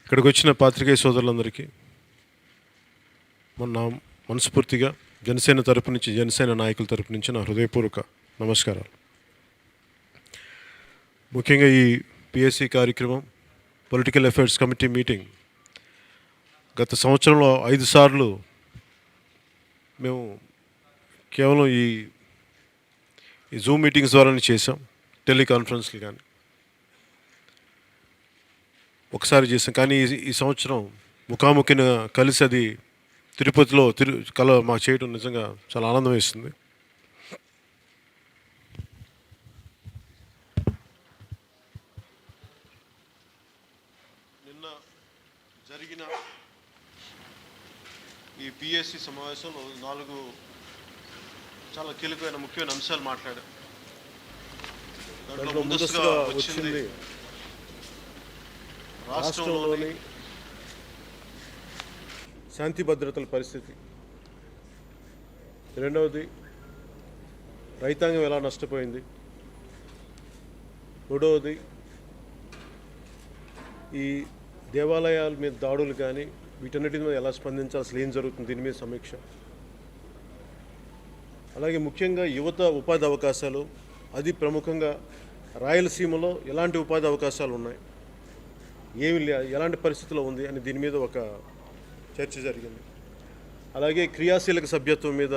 ఇక్కడికి వచ్చిన పాత్రికేయ సోదరులందరికీ మొన్న మనస్ఫూర్తిగా జనసేన తరపు నుంచి, జనసేన నాయకుల తరపు నుంచి నా హృదయపూర్వక నమస్కారాలు. ముఖ్యంగా ఈ పిఎస్సి కార్యక్రమం, పొలిటికల్ అఫైర్స్ కమిటీ మీటింగ్ గత సంవత్సరంలో 5 సార్లు మేము కేవలం ఈ జూమ్ మీటింగ్స్ ద్వారానే చేసాం. టెలికాన్ఫరెన్స్లు కానీ ఒకసారి చేసాం. కానీ ఈ సంవత్సరం ముఖాముఖిన కలిసి అది తిరుపతిలో మాకు చేయడం నిజంగా చాలా ఆనందం వేస్తుంది. నిన్న జరిగిన ఈ పిఎస్సి సమావేశంలో 4 చాలా కీలకమైన ముఖ్యమైన అంశాలు మాట్లాడారు. దాంట్లో ముందస్తుగా వచ్చింది రాష్ట్రంలోని శాంతి భద్రతల పరిస్థితి, రెండవది రైతాంగం ఎలా నష్టపోయింది, మూడవది ఈ దేవాలయాల మీద దాడులు కానీ వీటన్నిటి మీద ఎలా స్పందించాలి, అసలు ఏం జరుగుతుంది, దీని మీద సమీక్ష. అలాగే ముఖ్యంగా యువత ఉపాధి అవకాశాలు, అది ప్రముఖంగా రాయలసీమలో ఎలాంటి ఉపాధి అవకాశాలు ఉన్నాయి, ఎలాంటి పరిస్థితుల్లో ఉంది అని దీని మీద ఒక చర్చ జరిగింది. అలాగే క్రియాశీలక సభ్యత్వం మీద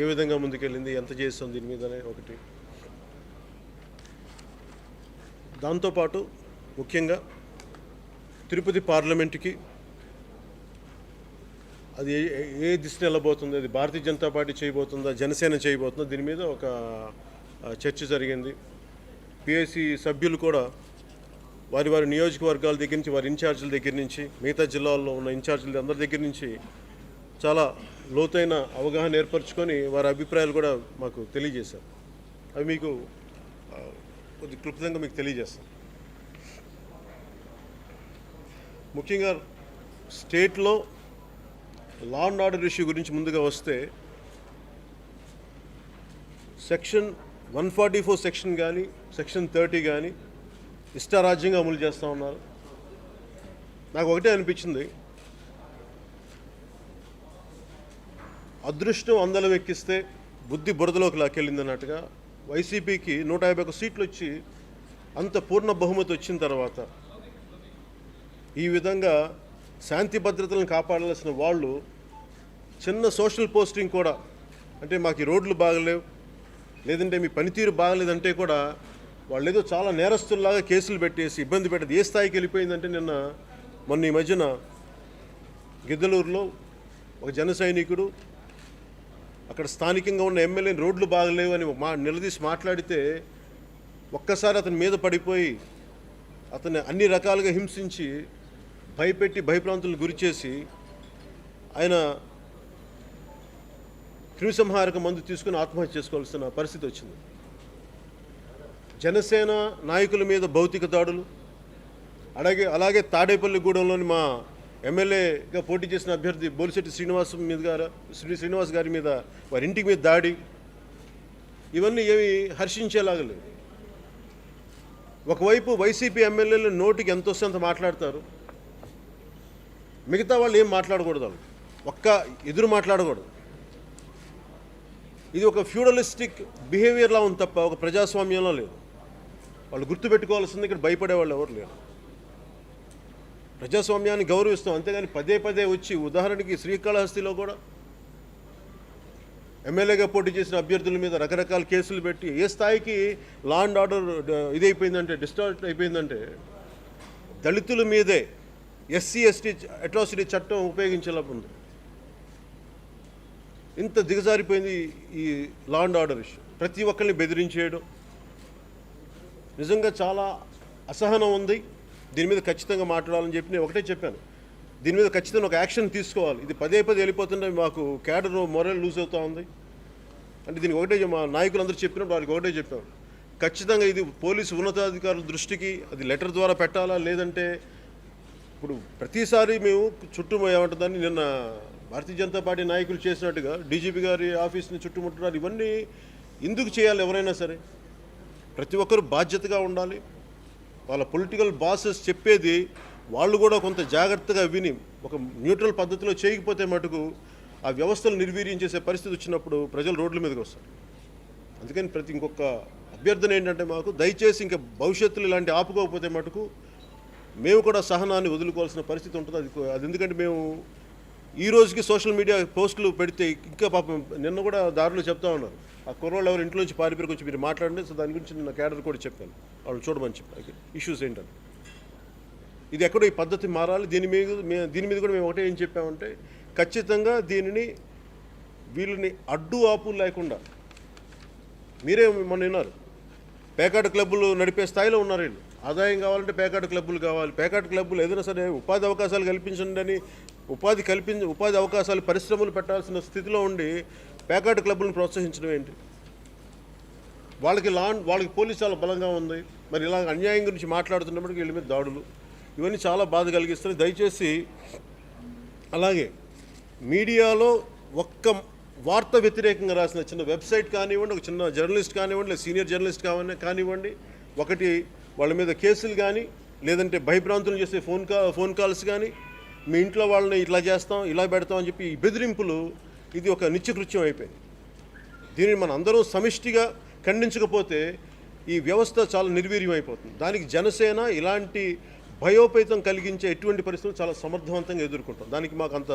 ఏ విధంగా ముందుకెళ్ళింది, ఎంత చేస్తాం దీని మీదనే ఒకటి. దాంతోపాటు ముఖ్యంగా తిరుపతి పార్లమెంటుకి అది ఏ దిశ వెళ్ళబోతుంది, అది భారతీయ జనతా పార్టీ చేయబోతుందా, జనసేన చేయబోతుందా, దీని మీద ఒక చర్చ జరిగింది. పిఎస్సి సభ్యులు కూడా వారి నియోజకవర్గాల దగ్గర నుంచి, వారి ఇన్ఛార్జీల దగ్గర నుంచి, మిగతా జిల్లాల్లో ఉన్న ఇన్ఛార్జీల అందరి దగ్గర నుంచి చాలా లోతైన అవగాహన ఏర్పరచుకొని వారి అభిప్రాయాలు కూడా మాకు తెలియజేశారు. అవి మీకు కొద్ది క్లుప్తంగా మీకు తెలియజేస్తాం. ముఖ్యంగా స్టేట్లో లా అండ్ ఆర్డర్ ఇష్యూ గురించి ముందుగా వస్తే, సెక్షన్ 144 సెక్షన్ కానీ, సెక్షన్ 30 కానీ ఇష్టారాజ్యంగా అమలు చేస్తూ ఉన్నారు. నాకు ఒకటే అనిపించింది, అదృష్టం అందలం ఎక్కిస్తే బుద్ధి బురదలోకి లాకెళ్ళింది అన్నట్టుగా వైసీపీకి 151 సీట్లు వచ్చి అంత పూర్ణ బహుమతి వచ్చిన తర్వాత ఈ విధంగా శాంతి భద్రతలను కాపాడాల్సిన వాళ్ళు చిన్న సోషల్ పోస్టింగ్ కూడా, అంటే మాకు ఈ రోడ్లు బాగలేవు, లేదంటే మీ పనితీరు బాగలేదంటే కూడా వాళ్ళు ఏదో చాలా నేరస్తుల్లాగా కేసులు పెట్టేసి ఇబ్బంది పెట్టేది ఏ స్థాయికి వెళ్ళిపోయిందంటే, మొన్న ఈ మధ్యన గిద్దలూరులో ఒక జన సైనికుడు అక్కడ స్థానికంగా ఉన్న ఎమ్మెల్యేని రోడ్లు బాగలేవు అని నిలదీసి మాట్లాడితే ఒక్కసారి అతని మీద పడిపోయి అతన్ని అన్ని రకాలుగా హింసించి భయపెట్టి భయప్రాంతులను గురిచేసి ఆయన క్రిమిసంహారక మందు తీసుకుని ఆత్మహత్య చేసుకోవాల్సిన పరిస్థితి వచ్చింది. జనసేన నాయకుల మీద భౌతిక దాడులు, అలాగే తాడేపల్లిగూడెంలోని మా ఎమ్మెల్యేగా పోటీ చేసిన అభ్యర్థి బోలిశెట్టి శ్రీనివాస్ గారి మీద, వారి ఇంటికి మీద దాడి, ఇవన్నీ ఏమి హర్షించేలాగా లేవు. ఒకవైపు వైసీపీ ఎమ్మెల్యేలు నోటికి ఎంత వస్తే అంత మాట్లాడతారు, మిగతా వాళ్ళు ఏం మాట్లాడకూడదు, ఒక్క ఎదురు మాట్లాడకూడదు. ఇది ఒక ఫ్యూడలిస్టిక్ బిహేవియర్లా ఉంది తప్ప ఒక ప్రజాస్వామ్యంలో లేదు. వాళ్ళు గుర్తుపెట్టుకోవాల్సింది, ఇక్కడ భయపడే వాళ్ళు ఎవరు లేరు. ప్రజాస్వామ్యాన్ని గౌరవిస్తాం, అంతేగాని పదే వచ్చి, ఉదాహరణకి శ్రీకాళహస్తిలో కూడా ఎమ్మెల్యేగా పోటీ చేసిన అభ్యర్థుల మీద రకరకాల కేసులు పెట్టి ఏ స్థాయికి లా అండ్ ఆర్డర్ ఇదైపోయిందంటే, డిస్టార్ట్ అయిపోయిందంటే, దళితుల మీదే ఎస్సీ ఎస్టీ అట్రాసిటీ చట్టం ఉపయోగించేలా ఉంది. ఇంత దిగజారిపోయింది ఈ లా అండ్ ఆర్డర్ ఇష్యూ. ప్రతి ఒక్కరిని బెదిరించేయడం, నిజంగా చాలా అసహనం ఉంది. దీని మీద ఖచ్చితంగా మాట్లాడాలని చెప్పి నేను ఒకటే చెప్పాను, దీని మీద ఖచ్చితంగా ఒక యాక్షన్ తీసుకోవాలి. ఇది పదే వెళ్ళిపోతుంటే మాకు క్యాడర్ మొరల్ లూజ్ అవుతూ ఉంది. అంటే దీనికి ఒకటే మా నాయకులందరూ చెప్పినప్పుడు వారికి ఒకటే చెప్పాను, ఖచ్చితంగా ఇది పోలీసు ఉన్నతాధికారుల దృష్టికి అది లెటర్ ద్వారా పెట్టాలా, లేదంటే ఇప్పుడు ప్రతిసారి మేము చుట్టూ ఏమంటుందని నిన్న భారతీయ జనతా పార్టీ నాయకులు చేసినట్టుగా డీజీపీ గారి ఆఫీస్ని చుట్టుముట్టున్నారు. ఇవన్నీ ఎందుకు చేయాలి? ఎవరైనా సరే ప్రతి ఒక్కరు బాధ్యతగా ఉండాలి. వాళ్ళ పొలిటికల్ బాసెస్ చెప్పేది వాళ్ళు కూడా కొంత జాగ్రత్తగా విని ఒక న్యూట్రల్ పద్ధతిలో చేయకపోతే మటుకు ఆ వ్యవస్థలు నిర్వీర్యం చేసే పరిస్థితి వచ్చినప్పుడు ప్రజలు రోడ్ల మీదకి వస్తారు. అందుకని ఇంకొక అభ్యర్థన ఏంటంటే మాకు దయచేసి ఇంకా భవిష్యత్తులో ఇలాంటి ఆపుకోకపోతే మటుకు మేము కూడా సహనాన్ని వదులుకోవాల్సిన పరిస్థితి ఉంటుంది. అది ఎందుకంటే మేము ఈ రోజుకి సోషల్ మీడియా పోస్టులు పెడితే ఇంకా పాపం నిన్న కూడా దారిలో చెప్తా ఉన్నారు, ఆ కుర్రోళ్ళు ఎవరు ఇంట్లోంచి పారిపోయి వచ్చి మీరు మాట్లాడండి. సో దాని గురించి నిన్న క్యాడర్ కూడా చెప్పాను, వాళ్ళు చూడమని చెప్పాను ఇష్యూస్ ఏంటంటే. ఇది ఎక్కడో ఈ పద్ధతి మారాలి. దీని మీద కూడా మేము ఒకటే ఏం చెప్పామంటే ఖచ్చితంగా దీనిని వీళ్ళని అడ్డు ఆపు లేకుండా, మీరే మొన్న విన్నారు పేకాట క్లబ్బులు నడిపే స్థాయిలో ఉన్నారు వీళ్ళు. ఆదాయం కావాలంటే పేకాట క్లబ్బులు కావాలి, పేకాట క్లబ్బులు ఏదైనా సరే ఉపాధి అవకాశాలు కల్పించండి అని ఉపాధి అవకాశాలు పరిశ్రమలు పెట్టాల్సిన స్థితిలో ఉండి పేకాట క్లబ్బులను ప్రోత్సహించడం ఏంటి? వాళ్ళకి పోలీసు చాలా బలంగా ఉంది. మరి ఇలా అన్యాయం గురించి మాట్లాడుతున్నప్పటికీ వీళ్ళ మీద దాడులు ఇవన్నీ చాలా బాధ కలిగిస్తున్నాయి. దయచేసి అలాగే మీడియాలో ఒక్క వార్త వ్యతిరేకంగా రాసిన చిన్న వెబ్సైట్ కానివ్వండి, ఒక చిన్న జర్నలిస్ట్ కానివ్వండి, లేదా సీనియర్ జర్నలిస్ట్ కానివ్వండి, ఒకటి వాళ్ళ మీద కేసులు కానీ లేదంటే భయభ్రాంతులు చేసే ఫోన్ కాల్స్ కానీ, మీ ఇంట్లో వాళ్ళని ఇట్లా చేస్తాం ఇలా పెడతాం అని చెప్పి ఈ బెదిరింపులు, ఇది ఒక నిత్యకృత్యం అయిపోయింది. దీనిని మన అందరూ సమిష్టిగా ఖండించకపోతే ఈ వ్యవస్థ చాలా నిర్వీర్యం అయిపోతుంది. దానికి జనసేన ఇలాంటి భయోపేతం కలిగించే ఎటువంటి పరిస్థితులు చాలా సమర్థవంతంగా ఎదుర్కొంటాం. దానికి మాకు అంత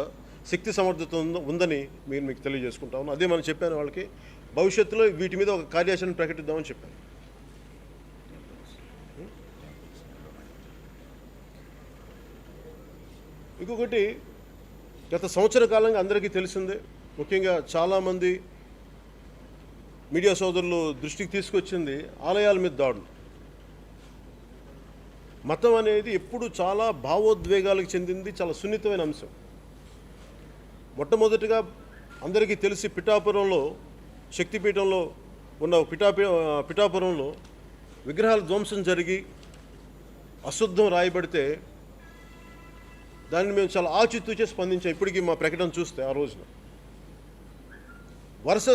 శక్తి సమర్థత ఉందని మీకు తెలియజేసుకుంటాము. అదే మనం చెప్పాను వాళ్ళకి, భవిష్యత్తులో వీటి మీద ఒక కార్యాచరణ ప్రకటిద్దామని చెప్పాను. ఇంకొకటి, గత సంవత్సర కాలంగా అందరికీ తెలిసిందే, ముఖ్యంగా చాలామంది మీడియా సోదరులు దృష్టికి తీసుకొచ్చింది ఆలయాల మీద దాడులు. మతం అనేది ఎప్పుడు చాలా భావోద్వేగాలకు చెందింది, చాలా సున్నితమైన అంశం. మొట్టమొదటిగా అందరికీ తెలిసి పిఠాపురంలో, శక్తిపీఠంలో ఉన్న పిఠాపురంలో విగ్రహాల ధ్వంసం జరిగి అశుద్ధం రాయబడితే దాన్ని మేము చాలా ఆచితూచే స్పందించాం. ఇప్పటికీ మా ప్రకటన చూస్తే ఆ రోజున వరుస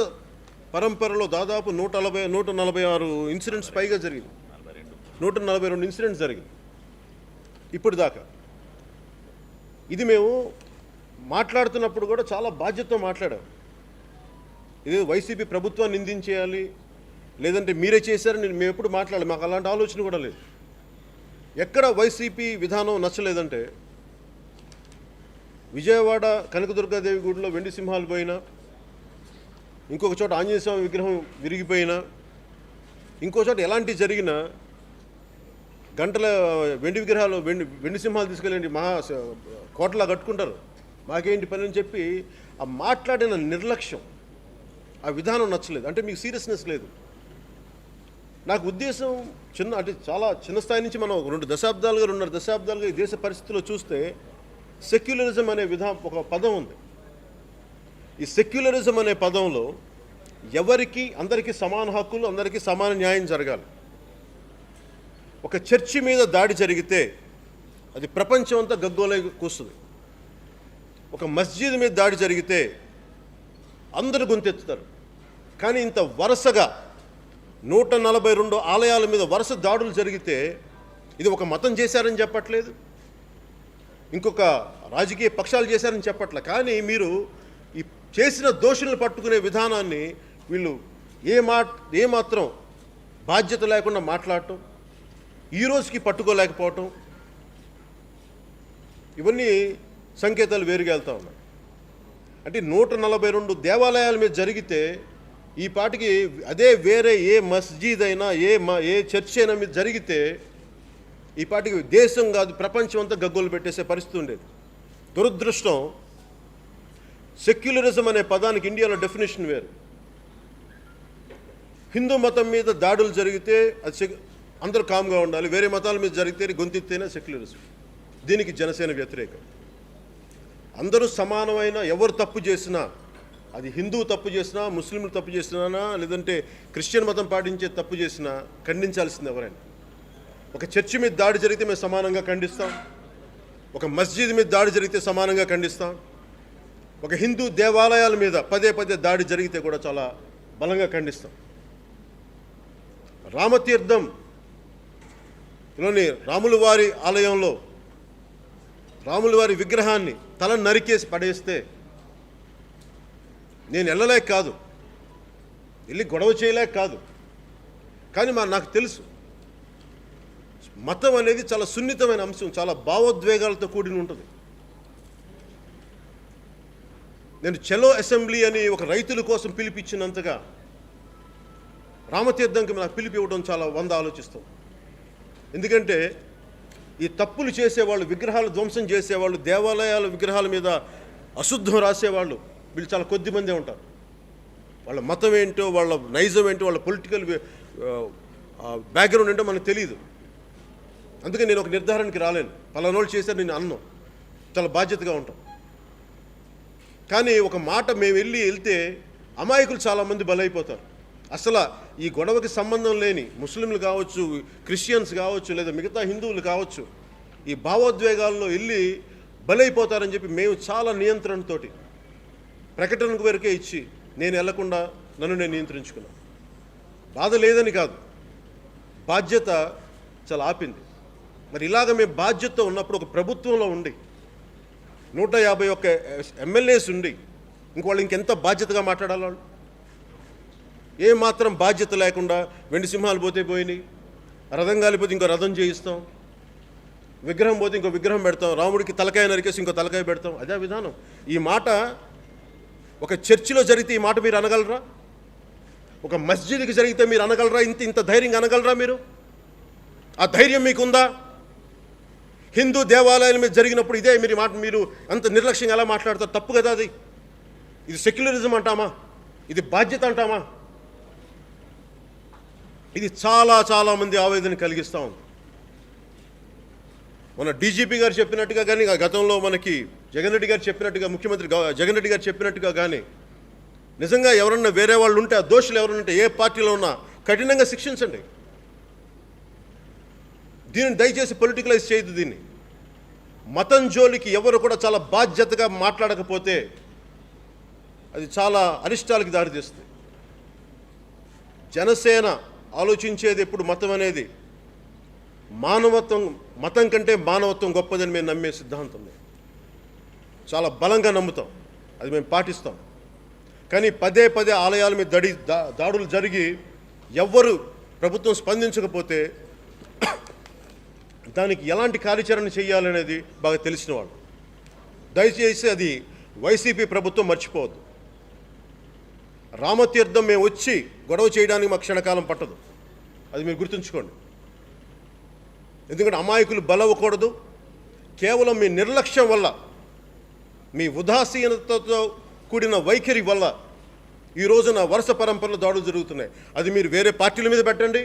పరంపరలో దాదాపు 146 ఇన్సిడెంట్స్ పైగా జరిగింది, 142 ఇన్సిడెంట్స్ జరిగింది ఇప్పుడు దాకా. ఇది మేము మాట్లాడుతున్నప్పుడు కూడా చాలా బాధ్యతతో మాట్లాడాం. ఇది వైసీపీ ప్రభుత్వాన్ని నిందించేయాలి లేదంటే మీరే చేశారని మేము ఎప్పుడు మాట్లాడాలి, మాకు అలాంటి ఆలోచన కూడా లేదు. ఎక్కడ వైసీపీ విధానం నచ్చలేదంటే విజయవాడ కనకదుర్గాదేవి గుడిలో వెండి సింహాలు పోయినా, ఇంకొక చోట ఆంజనేయ స్వామి విగ్రహం విరిగిపోయినా, ఇంకో చోట ఎలాంటివి జరిగినా గంటల వెండి విగ్రహాలు వెండి సింహాలు తీసుకెళ్ళండి కోటలా కట్టుకుంటారు, మాకేంటి పని అని చెప్పి ఆ మాట్లాడిన నిర్లక్ష్యం, ఆ విధానం నచ్చలేదు. అంటే మీకు సీరియస్నెస్ లేదు. నాకు ఉద్దేశం చాలా చిన్న స్థాయి నుంచి మనం 2.5 దశాబ్దాలుగా ఈ దేశ పరిస్థితుల్లో చూస్తే సెక్యులరిజం అనే ఒక పదం ఉంది. ఈ సెక్యులరిజం అనే పదంలో అందరికీ సమాన హక్కులు, అందరికీ సమాన న్యాయం జరగాలి. ఒక చర్చి మీద దాడి జరిగితే అది ప్రపంచం అంతా గగ్గోలై కూస్తుంది. ఒక మస్జిద్ మీద దాడి జరిగితే అందరూ గొంతెత్తుతారు. కానీ ఇంత వరుసగా 142 ఆలయాల మీద వరుస దాడులు జరిగితే ఇది ఒక మతం చేశారని చెప్పట్లేదు, ఇంకొక రాజకీయ పక్షాలు చేశారని చెప్పట్లే. కానీ మీరు ఈ చేసిన దోషులను పట్టుకునే విధానాన్ని వీళ్ళు ఏమాత్రం బాధ్యత లేకుండా మాట్లాడటం, ఈ రోజుకి పట్టుకోలేకపోవటం, ఇవన్నీ సంకేతాలు వేరుగా వెళ్తూ ఉన్నాయి. అంటే 142 దేవాలయాల మీద జరిగితే ఈ పాటికి అదే వేరే ఏ మస్జిద్ అయినా ఏ చర్చ్ అయినా మీద జరిగితే ఈ పాటికి దేశం కాదు ప్రపంచం అంతా గగ్గోలు పెట్టేసే పరిస్థితి ఉండేది. దురదృష్టం, సెక్యులరిజం అనే పదానికి ఇండియాలో డెఫినేషన్ వేరు. హిందూ మతం మీద దాడులు జరిగితే అది అందరూ కామ్గా ఉండాలి, వేరే మతాల మీద జరిగితే గొంతెత్తేనే సెక్యులరిజం. దీనికి జనసేన వ్యతిరేకం. అందరూ సమానమైన, ఎవరు తప్పు చేసినా, అది హిందువు తప్పు చేసినా, ముస్లింలు తప్పు చేసినా, లేదంటే క్రిస్టియన్ మతం పాటించే తప్పు చేసినా ఖండించాల్సింది ఎవరైనా. ఒక చర్చి మీద దాడి జరిగితే మేము సమానంగా ఖండిస్తాం, ఒక మస్జిద్ మీద దాడి జరిగితే సమానంగా ఖండిస్తాం, ఒక హిందూ దేవాలయాల మీద పదే దాడి జరిగితే కూడా చాలా బలంగా ఖండిస్తాం. రామతీర్థం ఇలాని రాముల వారి ఆలయంలో రాముల వారి విగ్రహాన్ని తల నరికేసి పడేస్తే నేను వెళ్ళలేక కాదు, వెళ్ళి గొడవ చేయలేక కాదు, కానీ నాకు తెలుసు మతం అనేది చాలా సున్నితమైన అంశం, చాలా భావోద్వేగాలతో కూడిన ఉంటుంది. నేను చలో అసెంబ్లీ అని ఒక రైతుల కోసం పిలిపించినంతగా రామతీర్థంకి నాకు పిలిపి ఇవ్వడం చాలా 100 ఆలోచిస్తాం. ఎందుకంటే ఈ తప్పులు చేసేవాళ్ళు, విగ్రహాలు ధ్వంసం చేసేవాళ్ళు, దేవాలయాల విగ్రహాల మీద అశుద్ధం రాసేవాళ్ళు వీళ్ళు చాలా కొద్ది మందే ఉంటారు. వాళ్ళ మతం ఏంటో, వాళ్ళ నైజం ఏంటో, వాళ్ళ పొలిటికల్ బ్యాక్గ్రౌండ్ ఏంటో మనకు తెలియదు. అందుకే నేను ఒక నిర్ధారణకి రాలేను. పలానోళ్ళు చేశారు నేను అన్నం, చాలా బాధ్యతగా ఉంటాం. కానీ ఒక మాట మేము వెళ్తే అమాయకులు చాలామంది బలైపోతారు. అసలు ఈ గొడవకి సంబంధం లేని ముస్లింలు కావచ్చు, క్రిస్టియన్స్ కావచ్చు, లేదా మిగతా హిందువులు కావచ్చు, ఈ భావోద్వేగాల్లో వెళ్ళి బలైపోతారని చెప్పి మేము చాలా నియంత్రణతోటి ప్రకటనకు వరకే ఇచ్చి నేను వెళ్లకుండా నన్ను నేను నియంత్రించుకున్నాను. బాధ లేదని కాదు, బాధ్యత చాలా ఆపింది. మరి ఇలాగ మేము బాధ్యతతో ఉన్నప్పుడు ఒక ప్రభుత్వంలో ఉండి 151 ఎమ్మెల్యేస్ ఉండి ఇంక వాళ్ళు ఇంకెంత బాధ్యతగా మాట్లాడాలి? వాళ్ళు ఏమాత్రం బాధ్యత లేకుండా వెండి సింహాలు పోతే పోయినాయి, రథం కాలిపోతే ఇంకో రథం చేయిస్తాం, విగ్రహం పోతే ఇంకో విగ్రహం పెడతాం, రాముడికి తలకాయ నరికేసి ఇంకో తలకాయ పెడతాం. అదే విధానం. ఈ మాట ఒక చర్చిలో జరిగితే ఈ మాట మీరు అనగలరా? ఒక మస్జిద్కి జరిగితే మీరు అనగలరా? ఇంత ధైర్యంగా అనగలరా మీరు? ఆ ధైర్యం మీకుందా? హిందూ దేవాలయాల మీద జరిగినప్పుడు ఇదే మీరు మాట మీరు అంత నిర్లక్ష్యంగా ఎలా మాట్లాడతారు? తప్పు కదా అది. ఇది సెక్యులరిజం అంటామా? ఇది బాధ్యత అంటామా? ఇది చాలా చాలామంది ఆవేదన కలిగిస్తూ ఉంది. మన డీజీపీ గారు చెప్పినట్టుగా కానీ, గతంలో మనకి జగన్ రెడ్డి గారు చెప్పినట్టుగా, ముఖ్యమంత్రి జగన్ రెడ్డి గారు చెప్పినట్టుగా కానీ నిజంగా ఎవరన్నా వేరే వాళ్ళు ఉంటే, ఆ దోషులు ఎవరన్నా ఉంటే ఏ పార్టీలో ఉన్నా కఠినంగా శిక్షించండి. దీనిని దయచేసి పొలిటికలైజ్ చేయదు. దీన్ని మతం జోలికి ఎవరు కూడా చాలా బాధ్యతగా మాట్లాడకపోతే అది చాలా అరిష్టాలకి దారితీస్తుంది. జనసేన ఆలోచించేది ఎప్పుడు మతం అనేది మానవత్వం, మతం కంటే మానవత్వం గొప్పదని మేము నమ్మే సిద్ధాంతం. చాలా బలంగా నమ్ముతాం, అది మేము పాటిస్తాం. కానీ పదే పదే ఆలయాల మీద దాడులు జరిగి ఎవ్వరు ప్రభుత్వం స్పందించకపోతే దానికి ఎలాంటి కార్యాచరణ చేయాలనేది బాగా తెలిసిన వాళ్ళు. దయచేసి అది వైసీపీ ప్రభుత్వం మర్చిపోవద్దు. రామతీర్థం మేము వచ్చి గొడవ చేయడానికి మాకు క్షణకాలం పట్టదు, అది మీరు గుర్తుంచుకోండి. ఎందుకంటే అమాయకులు బలవ్వకూడదు. కేవలం మీ నిర్లక్ష్యం వల్ల, మీ ఉదాసీనతతో కూడిన వైఖరి వల్ల ఈ రోజున వరుస పరంపరలో దాడులు జరుగుతున్నాయి. అది మీరు వేరే పార్టీల మీద పెట్టండి,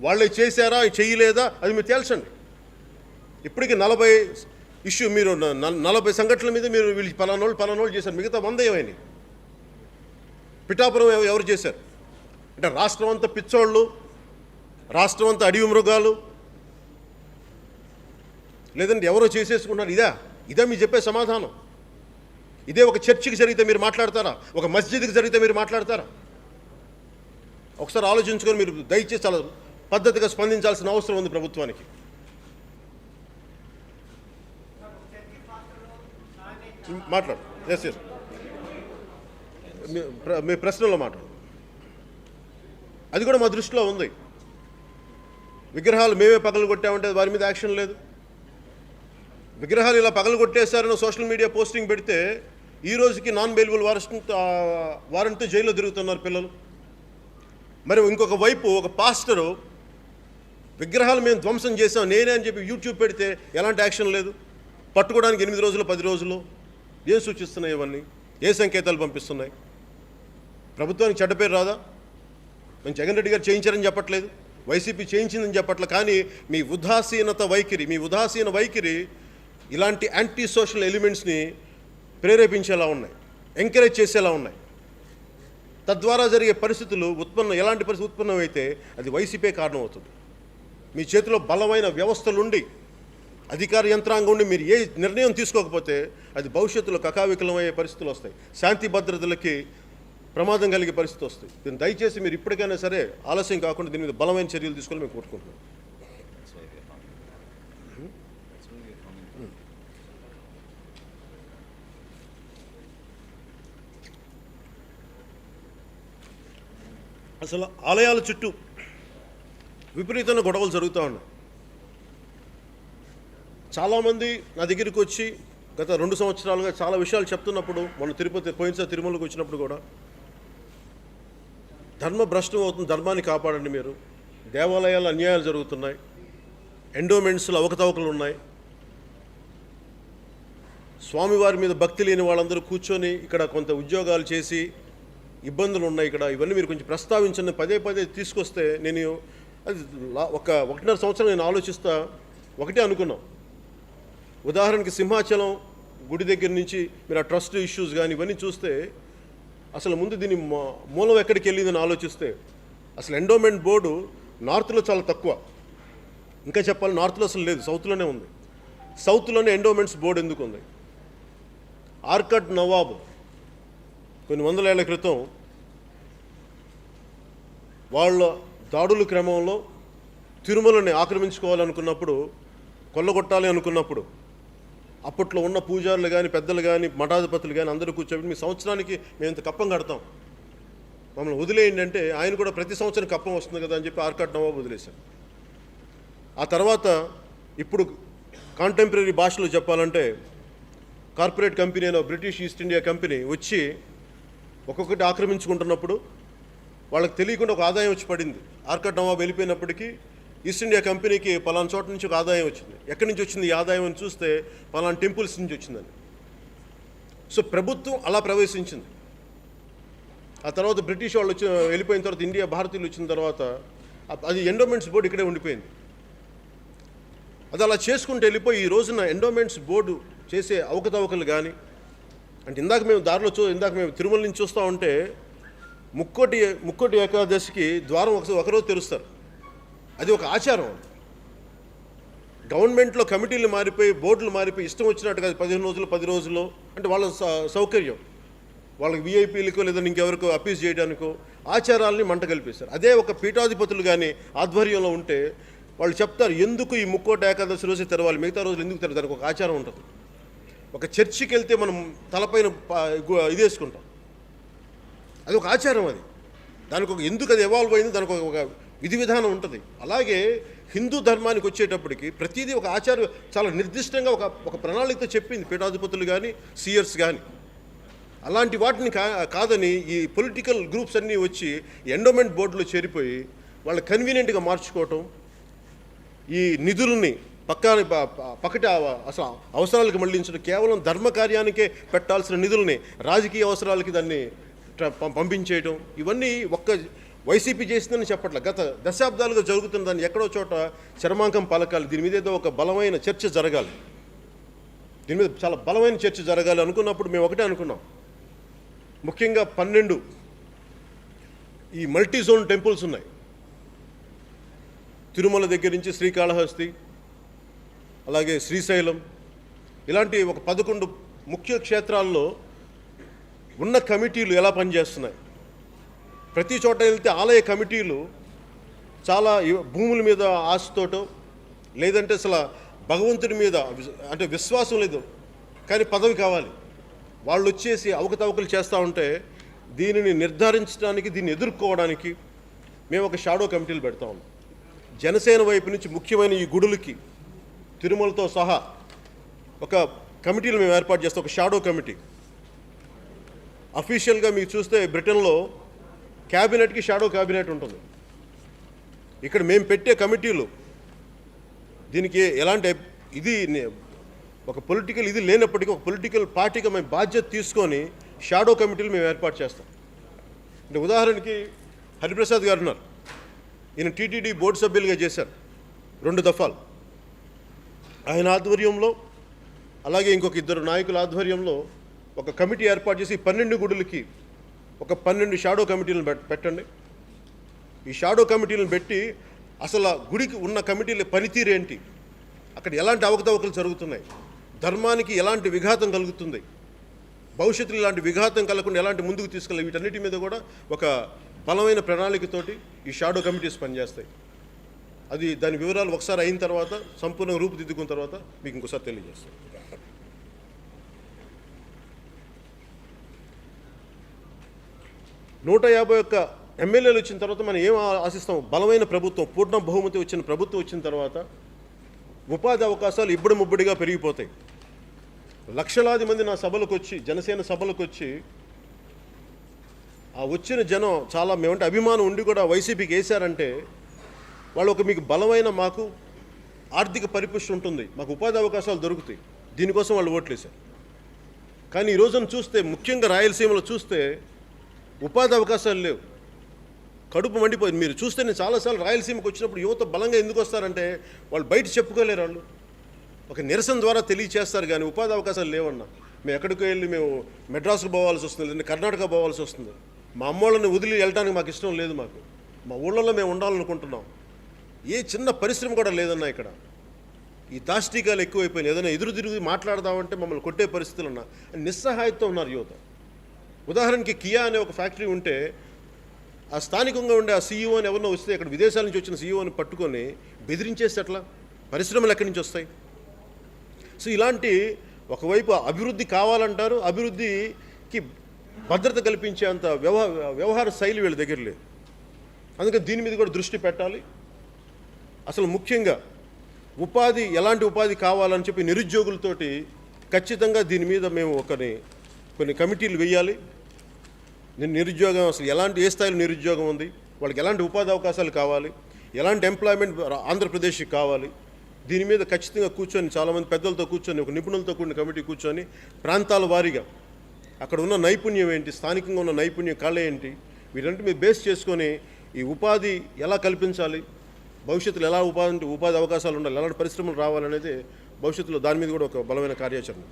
వాళ్ళే చేశారా చేయలేదా అది మీరు తేల్చండి. ఇప్పటికీ 40 ఇష్యూ మీరు 40 సంఘటనల మీద మీరు వీళ్ళు పలానోళ్ళు చేశారు, మిగతా 100 ఏమైనాయి. పిఠాపురం ఎవరు చేశారు అంటే రాష్ట్రం అంతా పిచ్చోళ్ళు, రాష్ట్రం అంతా అడవి మృగాలు, లేదంటే ఎవరో చేసేసుకున్నారు. ఇదే మీరు చెప్పే సమాధానం? ఇదే ఒక చర్చికి జరిగితే మీరు మాట్లాడతారా? ఒక మస్జిద్కి జరిగితే మీరు మాట్లాడతారా? ఒకసారి ఆలోచించుకొని మీరు దయచేసి చాలా పద్ధతిగా స్పందించాల్సిన అవసరం ఉంది ప్రభుత్వానికి. మాట్లాడు. ఎస్ మీ ప్రశ్నలో మాట్లాడు. అది కూడా మా దృష్టిలో ఉంది. విగ్రహాలు మేమే పగలు కొట్టామంటే వారి మీద యాక్షన్ లేదు. విగ్రహాలు ఇలా పగలు కొట్టేశారని సోషల్ మీడియా పోస్టింగ్ పెడితే ఈ రోజుకి నాన్ బెయిలబుల్ వారెంట్తో జైల్లో తిరుగుతున్నారు పిల్లలు. మరి ఇంకొక వైపు ఒక పాస్టరు విగ్రహాలు మేము ధ్వంసం చేసాం నేనే అని చెప్పి యూట్యూబ్ పెడితే ఎలాంటి యాక్షన్ లేదు. పట్టుకోవడానికి 8 రోజులు 10 రోజులు. ఏం సూచిస్తున్నాయి ఇవన్నీ? ఏ సంకేతాలు పంపిస్తున్నాయి? ప్రభుత్వానికి చెడ్డ పేరు రాదా? మేము జగన్ రెడ్డి గారు చేయించారని చెప్పట్లేదు, వైసీపీ చేయించిందని చెప్పట్లేదు. కానీ మీ ఉదాసీన వైఖరి ఇలాంటి యాంటీ సోషల్ ఎలిమెంట్స్ని ప్రేరేపించేలా ఉన్నాయి, ఎంకరేజ్ చేసేలా ఉన్నాయి. తద్వారా జరిగే పరిస్థితులు ఎలాంటి పరిస్థితి ఉత్పన్నమైతే అది వైసీపీ కారణం అవుతుంది. మీ చేతిలో బలమైన వ్యవస్థలుండి, అధికార యంత్రాంగం ఉండి మీరు ఏ నిర్ణయం తీసుకోకపోతే అది భవిష్యత్తులో కకావికలమయ్యే పరిస్థితులు వస్తాయి, శాంతి భద్రతలకి ప్రమాదం కలిగే పరిస్థితి వస్తాయి. దీన్ని దయచేసి మీరు ఇప్పటికైనా సరే ఆలస్యం కాకుండా దీని మీద బలమైన చర్యలు తీసుకోవాలని మేము కోరుకుంటున్నాం. అసలు ఆలయాల చుట్టూ విపరీతమైన గొడవలు జరుగుతూ ఉన్నాయి. చాలామంది నా దగ్గరికి వచ్చి గత 2 సంవత్సరాలుగా చాలా విషయాలు చెప్తున్నప్పుడు, మొన్న పోయినసారి తిరుమలకు వచ్చినప్పుడు కూడా, ధర్మ భ్రష్టం అవుతుంది, ధర్మాన్ని కాపాడండి మీరు, దేవాలయాలు అన్యాయాలు జరుగుతున్నాయి, ఎండోమెంట్స్లో అవకతవకలు ఉన్నాయి, స్వామివారి మీద భక్తి లేని వాళ్ళందరూ కూర్చొని ఇక్కడ కొంత ఉద్యోగాలు చేసి ఇబ్బందులు ఉన్నాయి, ఇక్కడ ఇవన్నీ మీరు కొంచెం ప్రస్తావించండి పదే పదే తీసుకొస్తే, నేను అది 1.5 సంవత్సరం నేను ఆలోచిస్తా ఒకటే అనుకున్నాం. ఉదాహరణకి సింహాచలం గుడి దగ్గర నుంచి మీరు ఆ ట్రస్ట్ ఇష్యూస్ కానీ ఇవన్నీ చూస్తే, అసలు ముందు దీని మూలం ఎక్కడికి వెళ్ళిందని ఆలోచిస్తే, అసలు ఎండోమెంట్ బోర్డు నార్త్లో చాలా తక్కువ, ఇంకా చెప్పాలి నార్త్లో అసలు లేదు, సౌత్లోనే ఉంది. సౌత్లోనే ఎండోమెంట్స్ బోర్డు ఎందుకు ఉంది? ఆర్కట్ నవాబ్ కొన్ని వందల ఏళ్ల క్రితం వాళ్ళ దాడుల క్రమంలో తిరుమలని ఆక్రమించుకోవాలనుకున్నప్పుడు, కొల్లగొట్టాలి అనుకున్నప్పుడు, అప్పట్లో ఉన్న పూజారులు కానీ పెద్దలు కానీ మఠాధిపతులు కానీ అందరూ కూర్చోబెట్టి మీ సంవత్సరానికి మేము ఇంత కప్పం కడతాం, మమ్మల్ని వదిలేయండి అంటే, ఆయన కూడా ప్రతి సంవత్సరం కప్పం వస్తుంది కదా అని చెప్పి ఆర్కట్ నవాబ్ వదిలేశారు. ఆ తర్వాత ఇప్పుడు కాంటెంపరీ భాషలో చెప్పాలంటే కార్పొరేట్ కంపెనీ అయిన బ్రిటిష్ ఈస్ట్ ఇండియా కంపెనీ వచ్చి ఒక్కొక్కటి ఆక్రమించుకుంటున్నప్పుడు వాళ్ళకి తెలియకుండా ఒక ఆదాయం వచ్చి పడింది. ఆర్కట్ నవాబ్ వెళ్ళిపోయినప్పటికీ ఈస్ట్ ఇండియా కంపెనీకి పలానా చోట నుంచి ఒక ఆదాయం వచ్చింది. ఎక్కడి నుంచి వచ్చింది ఈ ఆదాయం అని చూస్తే పలానా టెంపుల్స్ నుంచి వచ్చిందని. సో ప్రభుత్వం అలా ప్రవేశించింది. ఆ తర్వాత బ్రిటిష్ వాళ్ళు వెళ్ళిపోయిన తర్వాత, ఇండియా భారతీయులు వచ్చిన తర్వాత అది ఎండోమెంట్స్ బోర్డు ఇక్కడే ఉండిపోయింది. అది అలా చేసుకుంటూ వెళ్ళిపోయి ఈ రోజున ఎండోమెంట్స్ బోర్డు చేసే అవకతవకలు కానీ, అంటే ఇందాక మేము తిరుమల నుంచి చూస్తూ ఉంటే ముక్కోటి ఏకాదశికి ద్వారం ఒకరోజు తెరుస్తారు. అది ఒక ఆచారం. గవర్నమెంట్లో కమిటీలు మారిపోయి, బోర్డులు మారిపోయి ఇష్టం వచ్చినట్టుగా 15 రోజులు 10 రోజులు అంటే వాళ్ళ సౌకర్యం, వాళ్ళకి విఐపీలకో లేదా ఇంకెవరికో అపీజ్ చేయడానికో ఆచారాలని మంట కల్పిస్తారు. అదే ఒక పీఠాధిపతులు కానీ ఆధ్వర్యంలో ఉంటే వాళ్ళు చెప్తారు, ఎందుకు ఈ ముక్కోటి ఏకాదశి రోజు తెరవాలి, మిగతా రోజులు ఎందుకు తెరవాలి, దానికి ఒక ఆచారం ఉంటుంది. ఒక చర్చికి వెళ్తే మనం తలపైన ఇది వేసుకుంటాం, అది ఒక ఆచారం. అది దానికి ఒక ఎందుకు అది ఎవాల్వ్ అయింది, దానికి ఒక విధి విధానం ఉంటుంది. అలాగే హిందూ ధర్మానికి వచ్చేటప్పటికి ప్రతిదీ ఒక ఆచారం చాలా నిర్దిష్టంగా ఒక ప్రణాళికతో చెప్పింది పీఠాధిపతులు కానీ సీయర్స్ కానీ. అలాంటి వాటిని కాదని ఈ పొలిటికల్ గ్రూప్స్ అన్నీ వచ్చి ఎండోమెంట్ బోర్డులో చేరిపోయి వాళ్ళు కన్వీనియంట్గా మార్చుకోవటం, ఈ నిధులని పక్కటి అసలు అవసరాలకు మళ్లించడం, కేవలం ధర్మ కార్యానికే పెట్టాల్సిన నిధులని రాజకీయ అవసరాలకి దాన్ని పంపించేయటం, ఇవన్నీ ఒక్క వైసీపీ చేసిందని చెప్పట్ల, గత దశాబ్దాలుగా జరుగుతున్న దాన్ని ఎక్కడో చోట చర్మాంకం పలకాలి. దీని మీద ఏదో ఒక బలమైన చర్చ జరగాలి, దీని మీద చాలా బలమైన చర్చ జరగాలి అనుకున్నప్పుడు మేము ఒకటే అనుకున్నాం. ముఖ్యంగా 12 ఈ మల్టీ జోన్ టెంపుల్స్ ఉన్నాయి. తిరుమల దగ్గర నుంచి శ్రీకాళహస్తి, అలాగే శ్రీశైలం, ఇలాంటి ఒక 11 ముఖ్య క్షేత్రాల్లో ఉన్న కమిటీలు ఎలా పనిచేస్తున్నాయి. ప్రతి చోట వెళ్తే ఆలయ కమిటీలు చాలా భూముల మీద ఆశతోటో, లేదంటే అసలు భగవంతుడి మీద అంటే విశ్వాసం లేదు కానీ పదవి కావాలి, వాళ్ళు వచ్చేసి అవకతవకలు చేస్తూ ఉంటే దీనిని నిర్ధారించడానికి, దీన్ని ఎదుర్కోవడానికి మేము ఒక షాడో కమిటీలు పెడతా ఉన్నాం. జనసేన వైపు నుంచి ముఖ్యమైన ఈ గుడులకి తిరుమలతో సహా ఒక కమిటీలు మేము ఏర్పాటు చేస్తాం, ఒక షాడో కమిటీ. అఫీషియల్గా మీకు చూస్తే బ్రిటన్లో క్యాబినెట్కి షాడో క్యాబినెట్ ఉంటుంది. ఇక్కడ మేము పెట్టే కమిటీలు దీనికి ఎలాంటి ఇది ఒక పొలిటికల్ ఇది లేనప్పటికీ ఒక పొలిటికల్ పార్టీగా మేము బాధ్యత తీసుకొని షాడో కమిటీలు మేము ఏర్పాటు చేస్తాం. అంటే ఉదాహరణకి హరిప్రసాద్ గారు ఉన్నారు, ఈయన టీటీడీ బోర్డు సభ్యులుగా చేశారు 2 దఫాలు. ఆయన ఆధ్వర్యంలో అలాగే ఇంకొక 2 నాయకుల ఆధ్వర్యంలో ఒక కమిటీ ఏర్పాటు చేసి 12 గుడులకి ఒక 12 షాడో కమిటీలను పెట్టండి. ఈ షాడో కమిటీలను పెట్టి అసలు గుడికి ఉన్న కమిటీల పనితీరు ఏంటి, అక్కడ ఎలాంటి అవకతవకలు జరుగుతున్నాయి, ధర్మానికి ఎలాంటి విఘాతం కలుగుతుంది, భవిష్యత్తులో ఇలాంటి విఘాతం కలగకుండా ఎలాంటి ముందుకు తీసుకెళ్ళాలి, వీటన్నిటి మీద కూడా ఒక బలమైన ప్రణాళికతోటి ఈ షాడో కమిటీస్ పనిచేస్తాయి. అది దాని వివరాలు ఒకసారి అయిన తర్వాత సంపూర్ణంగా రూపుదిద్దుకున్న తర్వాత మీకు ఇంకోసారి తెలియజేస్తాను. 151 ఎమ్మెల్యేలు వచ్చిన తర్వాత మనం ఏం ఆశిస్తాం? బలమైన ప్రభుత్వం, పూర్ణ బహుమతి వచ్చిన ప్రభుత్వం వచ్చిన తర్వాత ఉపాధి అవకాశాలు ఇబ్బడి ముబ్బడిగా పెరిగిపోతాయి. లక్షలాది మంది నా సభలకు వచ్చి, జనసేన సభలకు వచ్చి, ఆ వచ్చిన జనం చాలా మేమంటే అభిమానం ఉండి కూడా వైసీపీకి వేశారంటే వాళ్ళు ఒక మీకు బలమైన మాకు ఆర్థిక పరిపుష్టి ఉంటుంది, మాకు ఉపాధి అవకాశాలు దొరుకుతాయి, దీనికోసం వాళ్ళు ఓట్లేశారు. కానీ ఈ రోజున చూస్తే, ముఖ్యంగా రాయలసీమలో చూస్తే ఉపాధి అవకాశాలు లేవు, కడుపు మండిపోయింది. మీరు చూస్తే నేను చాలాసార్లు రాయలసీమకు వచ్చినప్పుడు యువత బలంగా ఎందుకు వస్తారంటే వాళ్ళు బయట చెప్పుకోలేరు, వాళ్ళు ఒక నిరసన ద్వారా తెలియచేస్తారు. కానీ ఉపాధి అవకాశాలు లేవన్నా మేము ఎక్కడికి వెళ్ళి మేము మెడ్రాస్కు పోవాల్సి వస్తుంది, లేదంటే కర్ణాటక పోవాల్సి వస్తుంది. మా అమ్మోళ్ళని వదిలి వెళ్ళడానికి మాకు ఇష్టం లేదు, మాకు మా ఊళ్ళల్లో మేము ఉండాలనుకుంటున్నాం. ఏ చిన్న పరిశ్రమ కూడా లేదన్నా ఇక్కడ. ఈ దాష్టికాలు ఎక్కువైపోయినాయి. ఏదైనా ఎదురు తిరిగి మాట్లాడదామంటే మమ్మల్ని కొట్టే పరిస్థితులు ఉన్నా నిస్సహాయతతో ఉన్నారు యువత. ఉదాహరణకి కియా అనే ఒక ఫ్యాక్టరీ ఉంటే ఆ స్థానికంగా ఉండే ఆ సీఈఓని ఎవరినో వస్తే, ఇక్కడ విదేశాల నుంచి వచ్చిన సీఈఓని పట్టుకొని బెదిరించేస్తే అట్లా పరిశ్రమలు ఎక్కడి నుంచి వస్తాయి? సో ఇలాంటి ఒకవైపు అభివృద్ధి కావాలంటారు, అభివృద్ధికి భద్రత కల్పించేంత వ్యవహార శైలి వీళ్ళ దగ్గర లేదు. అందుకని దీని మీద కూడా దృష్టి పెట్టాలి. అసలు ముఖ్యంగా ఉపాధి, ఎలాంటి ఉపాధి కావాలని చెప్పి నిరుద్యోగులతోటి ఖచ్చితంగా దీని మీద మేము కొన్ని కమిటీలు వేయాలి. నిరుద్యోగం అసలు ఏ స్థాయిలో నిరుద్యోగం ఉంది, వాళ్ళకి ఎలాంటి ఉపాధి అవకాశాలు కావాలి, ఎలాంటి ఎంప్లాయ్మెంట్ ఆంధ్రప్రదేశ్కి కావాలి, దీని మీద ఖచ్చితంగా కూర్చొని చాలామంది పెద్దలతో కూర్చొని, ఒక నిపుణులతో కూడిన కమిటీ కూర్చొని ప్రాంతాల వారీగా అక్కడ ఉన్న నైపుణ్యం ఏంటి, స్థానికంగా ఉన్న నైపుణ్యం కళ ఏంటి, వీటంటే మీరు బేస్ చేసుకొని ఈ ఉపాధి ఎలా కల్పించాలి, భవిష్యత్తులో ఎలా ఉపాధి అవకాశాలు ఉండాలి, ఎలాంటి పరిశ్రమలు రావాలనేది భవిష్యత్తులో దాని మీద కూడా ఒక బలమైన కార్యాచరణ.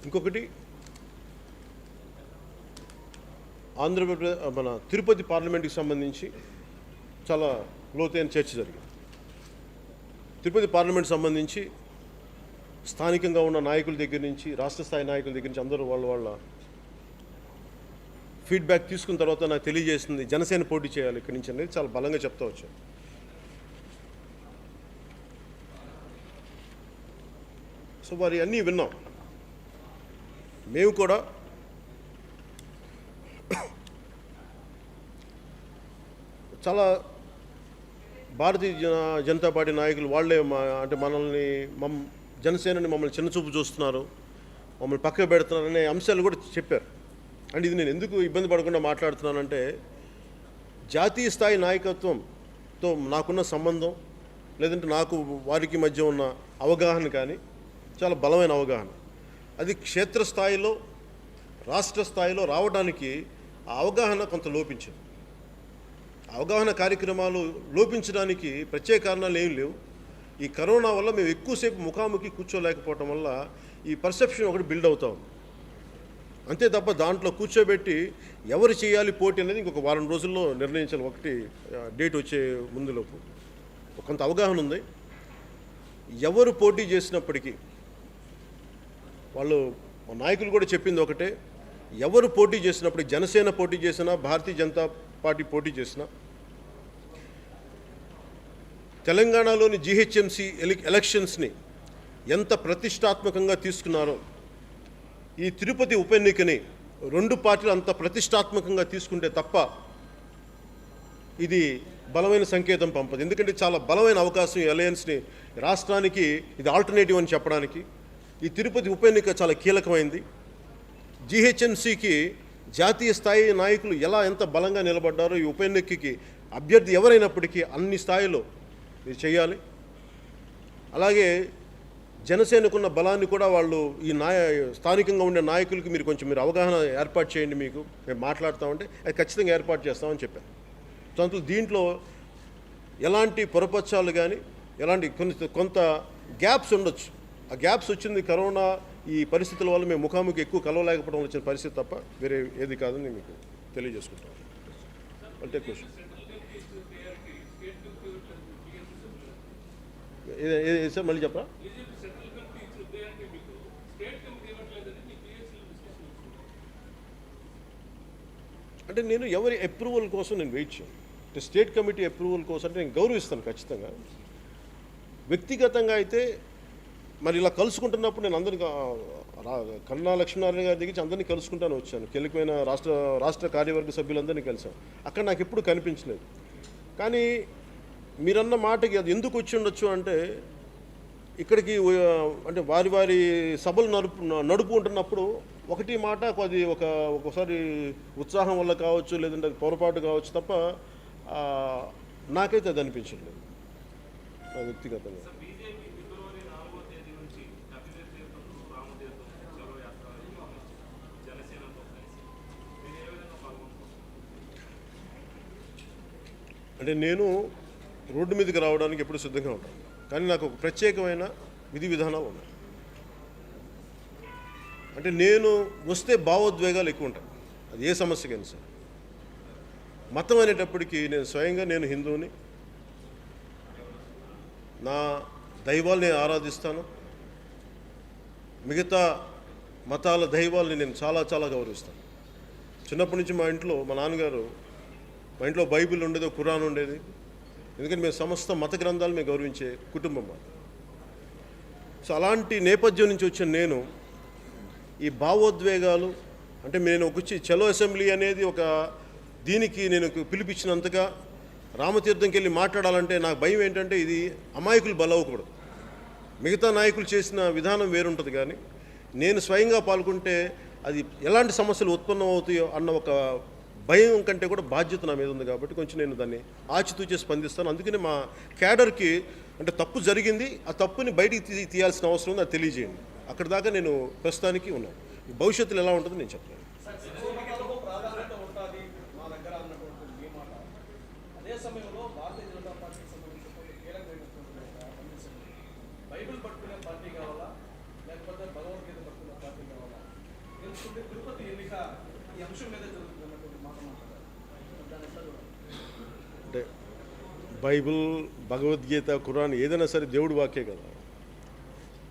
ఇంకొకటి, ఆంధ్రప్రదేశ్ మన తిరుపతి పార్లమెంట్కి సంబంధించి చాలా లోతైన చర్చ జరిగింది. తిరుపతి పార్లమెంట్ సంబంధించి స్థానికంగా ఉన్న నాయకుల దగ్గర నుంచి, రాష్ట్ర స్థాయి నాయకుల దగ్గర నుంచి అందరూ వాళ్ళ ఫీడ్బ్యాక్ తీసుకున్న తర్వాత నాకు తెలియజేసింది జనసేన పోటీ చేయాలి ఇక్కడి నుంచి అనేది చాలా బలంగా చెప్తా వచ్చాను. సో వారి అన్నీ విన్నాం. మేము కూడా చాలా భారతీయ జనతా పార్టీ నాయకులు వాళ్ళే అంటే జనసేనని మమ్మల్ని చిన్నచూపు చూస్తున్నారు, మమ్మల్ని పక్కకు పెడుతున్నారు అనే అంశాలు కూడా చెప్పారు. అంటే ఇది నేను ఎందుకు ఇబ్బంది పడకుండా మాట్లాడుతున్నానంటే, జాతీయ స్థాయి నాయకత్వంతో నాకున్న సంబంధం, లేదంటే నాకు వారికి మధ్య ఉన్న అవగాహన కానీ చాలా బలమైన అవగాహన. అది క్షేత్రస్థాయిలో, రాష్ట్ర స్థాయిలో రావడానికి ఆ అవగాహన కొంత లోపించింది. అవగాహన కార్యక్రమాలు లోపించడానికి ప్రత్యేక కారణాలు ఏం లేవు. ఈ కరోనా వల్ల మేము ఎక్కువసేపు ముఖాముఖి కూర్చోలేకపోవటం వల్ల ఈ పర్సెప్షన్ ఒకటి బిల్డ్ అవుతా ఉంది. అంతే తప్ప దాంట్లో కూర్చోబెట్టి ఎవరు చేయాలి పోటీ అనేది ఇంకొక వారం రోజుల్లో నిర్ణయించాలి. ఒకటి డేట్ వచ్చే ముందులోపు కొంత అవగాహన ఉంది. ఎవరు పోటీ చేసినప్పటికీ వాళ్ళు నాయకులు కూడా చెప్పింది ఒకటే, ఎవరు పోటీ చేసినప్పటికీ, జనసేన పోటీ చేసినా, భారతీయ జనతా పార్టీ పోటీ చేసినా, తెలంగాణలోని జీహెచ్ఎంసీ ఎలక్షన్స్ని ఎంత ప్రతిష్టాత్మకంగా తీసుకున్నారో ఈ తిరుపతి ఉప ఎన్నికని రెండు పార్టీలు అంత ప్రతిష్టాత్మకంగా తీసుకుంటే తప్ప ఇది బలమైన సంకేతం పంపదు. ఎందుకంటే చాలా బలమైన అవకాశం ఈ అలయన్స్ని, రాష్ట్రానికి ఇది ఆల్టర్నేటివ్ అని చెప్పడానికి. ఈ తిరుపతి ఉప ఎన్నిక చాలా కీలకమైంది. జీహెచ్ఎంసీకి జాతీయ స్థాయి నాయకులు ఎంత బలంగా నిలబడ్డారో ఈ ఉప ఎన్నికకి అభ్యర్థి ఎవరైనప్పటికీ అన్ని స్థాయిలో మీరు చేయాలి. అలాగే జనసేనకున్న బలాన్ని కూడా వాళ్ళు ఈ స్థానికంగా ఉండే నాయకులకి మీరు అవగాహన ఏర్పాటు చేయండి, మీకు మేము మాట్లాడుతామంటే అది ఖచ్చితంగా ఏర్పాటు చేస్తామని చెప్పాను. సో దీంట్లో ఎలాంటి పొరపచ్చాలు కానీ, ఎలాంటి కొంత గ్యాప్స్ ఉండొచ్చు. ఆ గ్యాప్స్ వచ్చింది కరోనా ఈ పరిస్థితుల వల్ల మేము ముఖాముఖి ఎక్కువ కలవలేకపోవడం వచ్చిన పరిస్థితి తప్ప వేరే ఏది కాదని మీకు తెలియజేసుకుంటాను. Take question. సార్ మళ్ళీ చెప్పరా? అంటే నేను ఎవరి అప్రూవల్ కోసం నేను వెయిట్ చేయను. అంటే స్టేట్ కమిటీ అప్రూవల్ కోసం అంటే నేను గౌరవిస్తాను ఖచ్చితంగా. వ్యక్తిగతంగా అయితే మరి ఇలా కలుసుకుంటున్నప్పుడు నేను అందరినీ కన్నా లక్ష్మీనారాయణ గారి దగ్గర అందరినీ కలుసుకుంటాను వచ్చాను. కీలకమైన రాష్ట్ర కార్యవర్గ సభ్యులందరినీ కలిసాను. అక్కడ నాకు ఎప్పుడు కనిపించలేదు. కానీ మీరన్న మాటకి అది ఎందుకు వచ్చి ఉండొచ్చు అంటే ఇక్కడికి అంటే వారి సభలు నడుపుకుంటున్నప్పుడు ఒకటి మాట అది ఒకసారి ఉత్సాహం వల్ల కావచ్చు, లేదంటే అది పొరపాటు కావచ్చు తప్ప నాకైతే అది అనిపించట్లేదు వ్యక్తిగతంగా. అంటే నేను రోడ్డు మీదకి రావడానికి ఎప్పుడు సిద్ధంగా ఉంటాను. కానీ నాకు ఒక ప్రత్యేకమైన విధి విధానాలు ఉన్నాయి. అంటే నేను వస్తే భావోద్వేగాలు ఎక్కువ ఉంటాయి. అది ఏ సమస్యకైనా సరే. మతం అనేటప్పటికీ నేను స్వయంగా నేను హిందువుని, నా దైవాల్ని ఆరాధిస్తాను. మిగతా మతాల దైవాల్ని నేను చాలా చాలా గౌరవిస్తాను. చిన్నప్పటి నుంచి మా నాన్నగారు మా ఇంట్లో బైబిల్ ఉండేది, ఖురాన్ ఉండేది. ఎందుకంటే మేము సమస్త మత గ్రంథాలు మేము గౌరవించే కుటుంబం మాది. సో అలాంటి నేపథ్యం నుంచి వచ్చిన నేను ఈ భావోద్వేగాలు అంటే నేను వచ్చి చలో అసెంబ్లీ అనేది ఒక దీనికి నేను పిలిపించినంతగా రామతీర్థంకి వెళ్ళి మాట్లాడాలంటే నాకు భయం ఏంటంటే ఇది అమాయకులు బలవకూడదు. మిగతా నాయకులు చేసిన విధానం వేరుంటుంది, కానీ నేను స్వయంగా పాల్గొంటే అది ఎలాంటి సమస్యలు ఉత్పన్నం అవుతాయో అన్న ఒక భయం కంటే కూడా బాధ్యత నా మీద ఉంది. కాబట్టి కొంచెం నేను దాన్ని ఆచితూచి స్పందిస్తాను. అందుకని మా క్యాడర్కి అంటే తప్పు జరిగింది, ఆ తప్పుని బయటికి తీయాల్సిన అవసరం ఉంది, అది తెలియజేయండి. అక్కడ దాకా నేను ప్రస్తుతానికి ఉన్నాను. భవిష్యత్తులో ఎలా ఉంటుందో నేను చెప్తాను. అంటే బైబిల్, భగవద్గీత, ఖురాన్ ఏదైనా సరే దేవుడి వాక్యే కదా.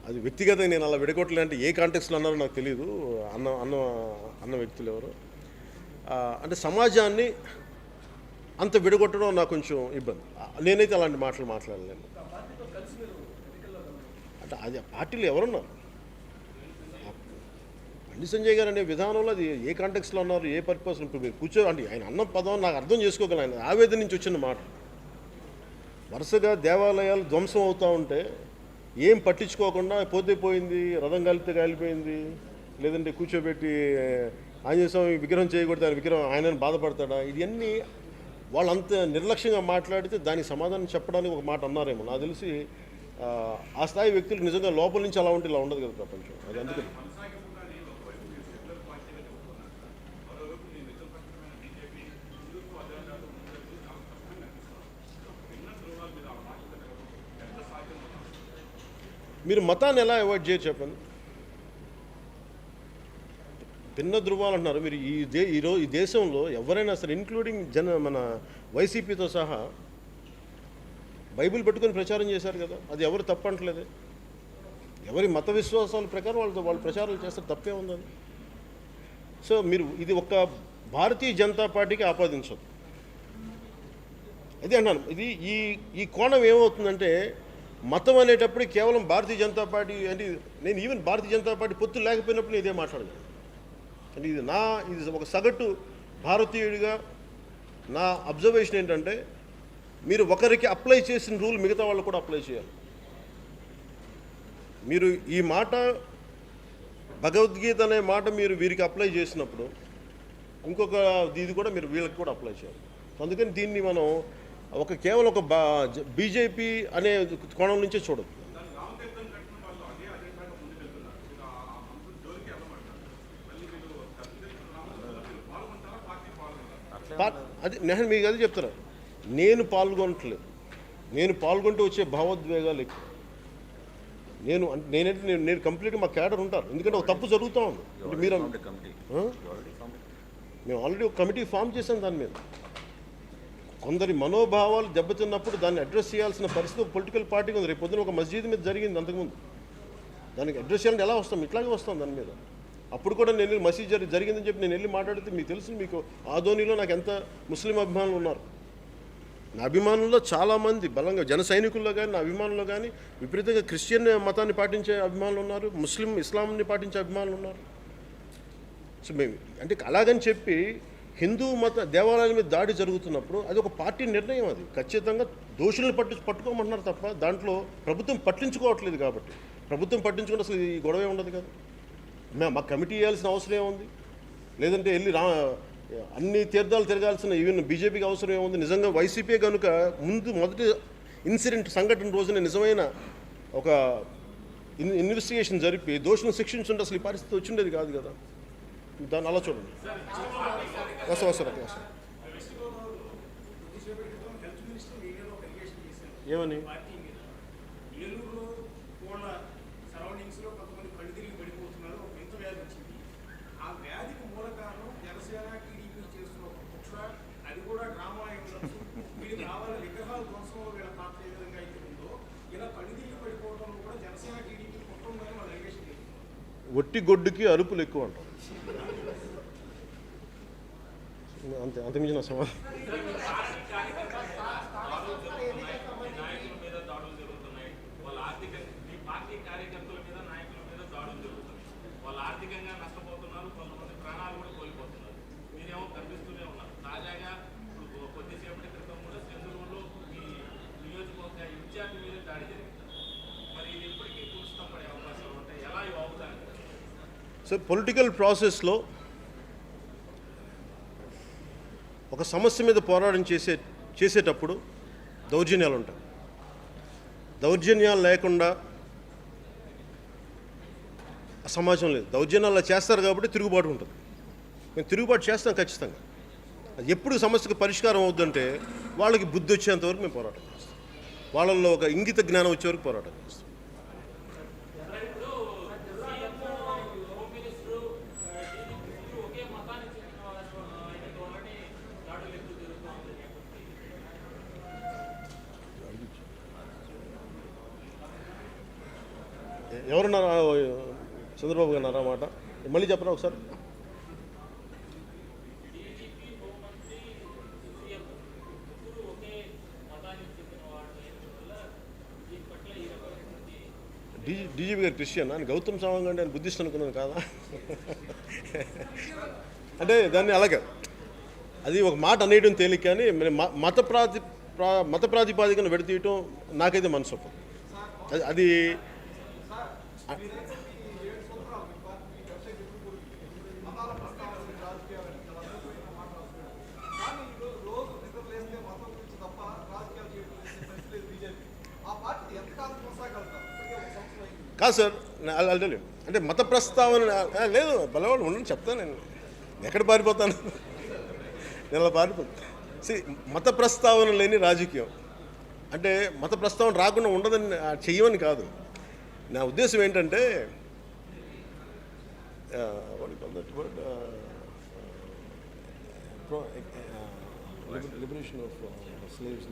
అది వ్యక్తిగతంగా నేను అలా విడగొట్టలే అంటే ఏ కాంటెక్స్లో అన్నారో నాకు తెలియదు. అన్న వ్యక్తులు ఎవరు అంటే సమాజాన్ని అంత విడగొట్టడం నాకు కొంచెం ఇబ్బంది. నేనైతే అలాంటి మాటలు మాట్లాడలేను. అంటే అది పార్టీలు ఎవరున్నారు? బండి సంజయ్ గారు అనే విధానంలో అది ఏ కాంటెక్స్లో అన్నారు, ఏ పర్పస్ ఇప్పుడు మీరు అంటే ఆయన అన్న పదం నాకు అర్థం చేసుకోగలను. ఆయన ఆవేదన నుంచి వచ్చిన మాట. వరుసగా దేవాలయాలు ధ్వంసం అవుతూ ఉంటే ఏం పట్టించుకోకుండా పోతే పోయింది, రథం కాలితే కాలిపోయింది, లేదంటే కూర్చోబెట్టి ఆంజనేయ స్వామి విగ్రహం చేయకూడదు, ఆయన విగ్రహం ఆయనను బాధపడతాడా, ఇవన్నీ వాళ్ళంత నిర్లక్ష్యంగా మాట్లాడితే దానికి సమాధానం చెప్పడానికి ఒక మాట అన్నారేమో. నాకు తెలిసి ఆ స్థాయి వ్యక్తులు నిజంగా లోపల నుంచి అలా ఉంటే ఇలా ఉండదు కదా ప్రపంచం. అది అందుకని మీరు మతాన్ని ఎలా అవాయిడ్ చేయరు చెప్పండి. భిన్న ధృవాలు అంటున్నారు మీరు. ఈ దేశంలో ఎవరైనా సరే ఇంక్లూడింగ్ మన వైసీపీతో సహా బైబిల్ పెట్టుకొని ప్రచారం చేశారు కదా. అది ఎవరు తప్పంటలేదు. ఎవరి మత విశ్వాసాల ప్రకారం వాళ్ళు ప్రచారాలు చేస్తారు, తప్పే ఉందని. సో మీరు ఇది ఒక్క భారతీయ జనతా పార్టీకి ఆపాదించదు. అదే అన్నాను. ఇది ఈ కోణం ఏమవుతుందంటే మతం అనేటప్పుడు కేవలం భారతీయ జనతా పార్టీ అంటే నేను ఈవెన్ భారతీయ జనతా పార్టీ పొత్తు లేకపోయినప్పుడు ఇదే మాట్లాడలేదు. అంటే ఇది ఒక సగటు భారతీయుడిగా నా అబ్జర్వేషన్ ఏంటంటే మీరు ఒకరికి అప్లై చేసిన రూల్ మిగతా వాళ్ళు కూడా అప్లై చేయాలి. మీరు ఈ మాట భగవద్గీత అనే మాట మీరు వీరికి అప్లై చేసినప్పుడు ఇంకొక ఇది కూడా మీరు వీళ్ళకి కూడా అప్లై చేయాలి. అందుకని దీన్ని మనం కేవలం ఒక బీజేపీ అనే కోణం నుంచే చూడదు. అది నేను మీకు అది చెప్తాను. నేను పాల్గొనట్లేదు. నేను పాల్గొంటూ వచ్చే భావోద్వేగాలు ఎక్కువ. నేను కంప్లీట్గా మా క్యాడర్ ఉంటారు. ఎందుకంటే ఒక తప్పు జరుగుతూ ఉంది. అంటే మీరు మేము ఆల్రెడీ ఒక కమిటీ ఫామ్ చేసాం దాని మీద. కొందరి మనోభావాలు దెబ్బతిన్నప్పుడు దాన్ని అడ్రస్ చేయాల్సిన పరిస్థితి ఒక పొలిటికల్ పార్టీకి ఉంది. రేపు పొద్దున ఒక మస్జిద్ మీద జరిగింది అంతకుముందు, దానికి అడ్రస్ చేయాలంటే ఎలా వస్తాం? ఇట్లాగే వస్తాం దాని మీద. అప్పుడు కూడా నేను మసీద్ జరిగిందని చెప్పి నేను వెళ్ళి మాట్లాడితే మీకు తెలుసు, మీకు ఆదోనిలో నాకు ఎంత ముస్లిం అభిమానులు ఉన్నారు. నా అభిమానుల్లో చాలామంది బలంగా జన సైనికుల్లో కానీ నా అభిమానుల్లో కానీ విపరీతంగా క్రిస్టియన్ మతాన్ని పాటించే అభిమానులు ఉన్నారు, ఇస్లాంని పాటించే అభిమానులు ఉన్నారు. సో మేము అంటే అలాగని చెప్పి హిందూ మత దేవాలయాల మీద దాడి జరుగుతున్నప్పుడు అది ఒక పార్టీ నిర్ణయం, అది ఖచ్చితంగా దోషులను పట్టుకోమంటున్నారు తప్ప దాంట్లో ప్రభుత్వం పట్టించుకోవట్లేదు. కాబట్టి ప్రభుత్వం పట్టించుకుంటే అసలు ఈ గొడవే ఉండదు కదా. మా కమిటీ వేయాల్సిన అవసరం ఏముంది? లేదంటే వెళ్ళి అన్ని తీర్థాలు తిరగాల్సిన ఈవెన్ బీజేపీకి అవసరం ఏముంది? నిజంగా వైసీపీ కనుక మొదటి ఇన్సిడెంట్ సంఘటన రోజున నిజమైన ఒక ఇన్వెస్టిగేషన్ జరిపి దోషులను శిక్షించుంటే అసలు ఈ పరిస్థితి వచ్చిండేది కాదు కదా. దాన్ని అలా చూడండి. వస్తాం ఏమని ఒట్టి గొడ్డుకి అరుపులు ఎక్కువ అంటారు. అంతమించిన సమాధానం. సో పొలిటికల్ ప్రాసెస్లో ఒక సమస్య మీద పోరాటం చేసేటప్పుడు దౌర్జన్యాలు ఉంటాయి. దౌర్జన్యాలు లేకుండా సమాజం లేదు. దౌర్జన్యాలు చేస్తారు కాబట్టి తిరుగుబాటు ఉంటుంది. మేము తిరుగుబాటు చేస్తాం ఖచ్చితంగా. అది ఎప్పుడు సమస్యకు పరిష్కారం అవుతుందంటే వాళ్ళకి బుద్ధి వచ్చేంతవరకు మేము పోరాటం చేస్తాం. వాళ్ళల్లో ఒక ఇంగిత జ్ఞానం వచ్చే వరకు పోరాటం చేస్తాం. ఎవరున్నారా? చంద్రబాబు గారు అన్నారా మాట? మళ్ళీ చెప్పరా ఒకసారి. డీజీపీ గారు క్రిస్టియన్ అని గౌతమ్ సవాంగ్ అంటే ఆయన బుద్ధిస్ట్ అనుకున్నాను కాదా? అంటే దాన్ని అలాగే అది ఒక మాట అనేయడం తేలిక, కానీ మత ప్రాతిపాదికను విడతీయటం నాకైతే మనసు ఒప్పదు. అది కాదు సార్, అల్టలే అంటే మత ప్రస్తావన లేదు. బలవాళ్ళు ఉండని చెప్తాను. నేను ఎక్కడ పారిపోతాను? నేను అలా పారిపోతాను. మత ప్రస్తావన లేని రాజకీయం అంటే మత ప్రస్తావన రాకుండా ఉండదని చెయ్యమని కాదు. నా ఉద్దేశం ఏంటంటే లిబరేషన్ ఆఫ్ స్లేవ్స్,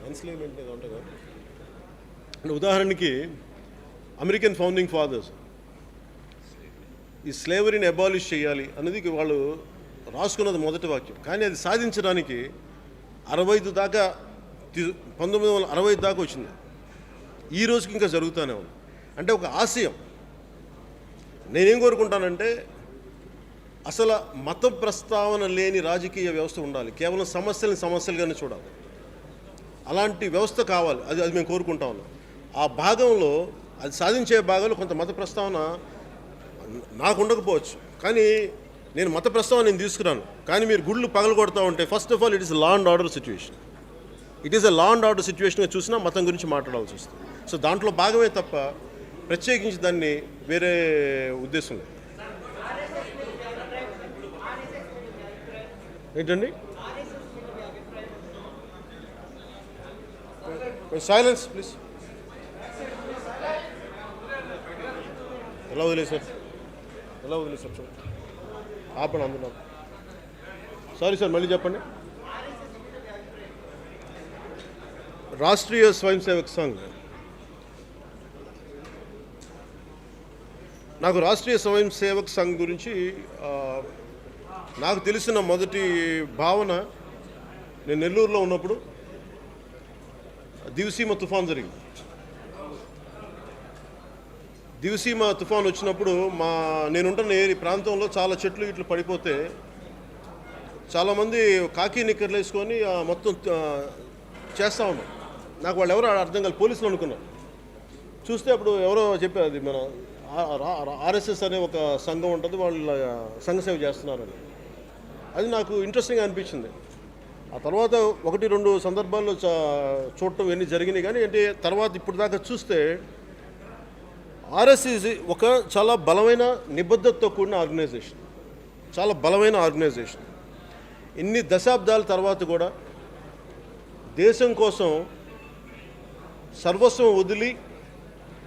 ఎన్స్లేవ్మెంట్ మీద ఉంటుంది కదా. అంటే ఉదాహరణకి అమెరికన్ ఫౌండింగ్ ఫాదర్స్ ఈ స్లేవరీని అబాలిష్ చేయాలి అన్నది వాళ్ళు రాసుకున్నది మొదటి వాక్యం. కానీ అది సాధించడానికి 65 దాకా 1965 దాకా వచ్చింది. ఈ రోజుకి ఇంకా జరుగుతూనే ఉంది. అంటే ఒక ఆశయం. నేనేం కోరుకుంటానంటే అసలు మత ప్రస్తావన లేని రాజకీయ వ్యవస్థ ఉండాలి. కేవలం సమస్యలుగానే చూడాలి. అలాంటి వ్యవస్థ కావాలి. అది మేము కోరుకుంటా ఉన్నాం. ఆ భాగంలో అది సాధించే భాగంలో కొంత మత ప్రస్తావన నాకు ఉండకపోవచ్చు, కానీ నేను మత ప్రస్తావన నేను తీసుకున్నాను. కానీ మీరు గుళ్ళు పగలగొడతా ఉంటే first of all it is law and order situation. It is a law and order సిచ్యువేషన్గా చూసినా మతం గురించి మాట్లాడాల్సి వస్తుంది. సో దాంట్లో భాగమే తప్ప ప్రత్యేకించి దాన్ని వేరే ఉద్దేశం లేదు. ఏంటండి? Silence please. ఎలా వదిలేశారు సార్? ఆపండి అందులో. సారీ సార్, మళ్ళీ చెప్పండి. రాష్ట్రీయ స్వయం సేవక్ సంఘ్, నాకు రాష్ట్రీయ స్వయం సేవక్ సంఘ్ గురించి నాకు తెలిసిన మొదటి భావన, నేను నెల్లూరులో ఉన్నప్పుడు దివిసీమ తుఫాన్ జరిగింది. దివిసీమ తుఫాన్ వచ్చినప్పుడు నేనుంటున్న ప్రాంతంలో చాలా చెట్లు ఇట్లు పడిపోతే చాలామంది కాకి నిక్కర్లు వేసుకొని మొత్తం చేస్తూ ఉన్నారు. నాకు వాళ్ళు ఎవరో అర్థం కాదు, పోలీసులు అనుకున్నాను. చూస్తే అప్పుడు ఎవరో చెప్పారు, అది మన ఆర్ఎస్ఎస్ అనే ఒక సంఘం ఉంటుంది, వాళ్ళు సంఘ సేవ చేస్తున్నారని. అది నాకు ఇంట్రెస్టింగ్ అనిపించింది. ఆ తర్వాత 1-2 సందర్భాల్లో చూడటం ఇవన్నీ జరిగినాయి. కానీ అంటే తర్వాత ఇప్పుడు దాకా చూస్తే ఆర్ఎస్ఎస్ ఒక చాలా బలమైన నిబద్ధతతో కూడిన ఆర్గనైజేషన్, చాలా బలమైన ఆర్గనైజేషన్. ఇన్ని దశాబ్దాల తర్వాత కూడా దేశం కోసం సర్వస్వం వదిలి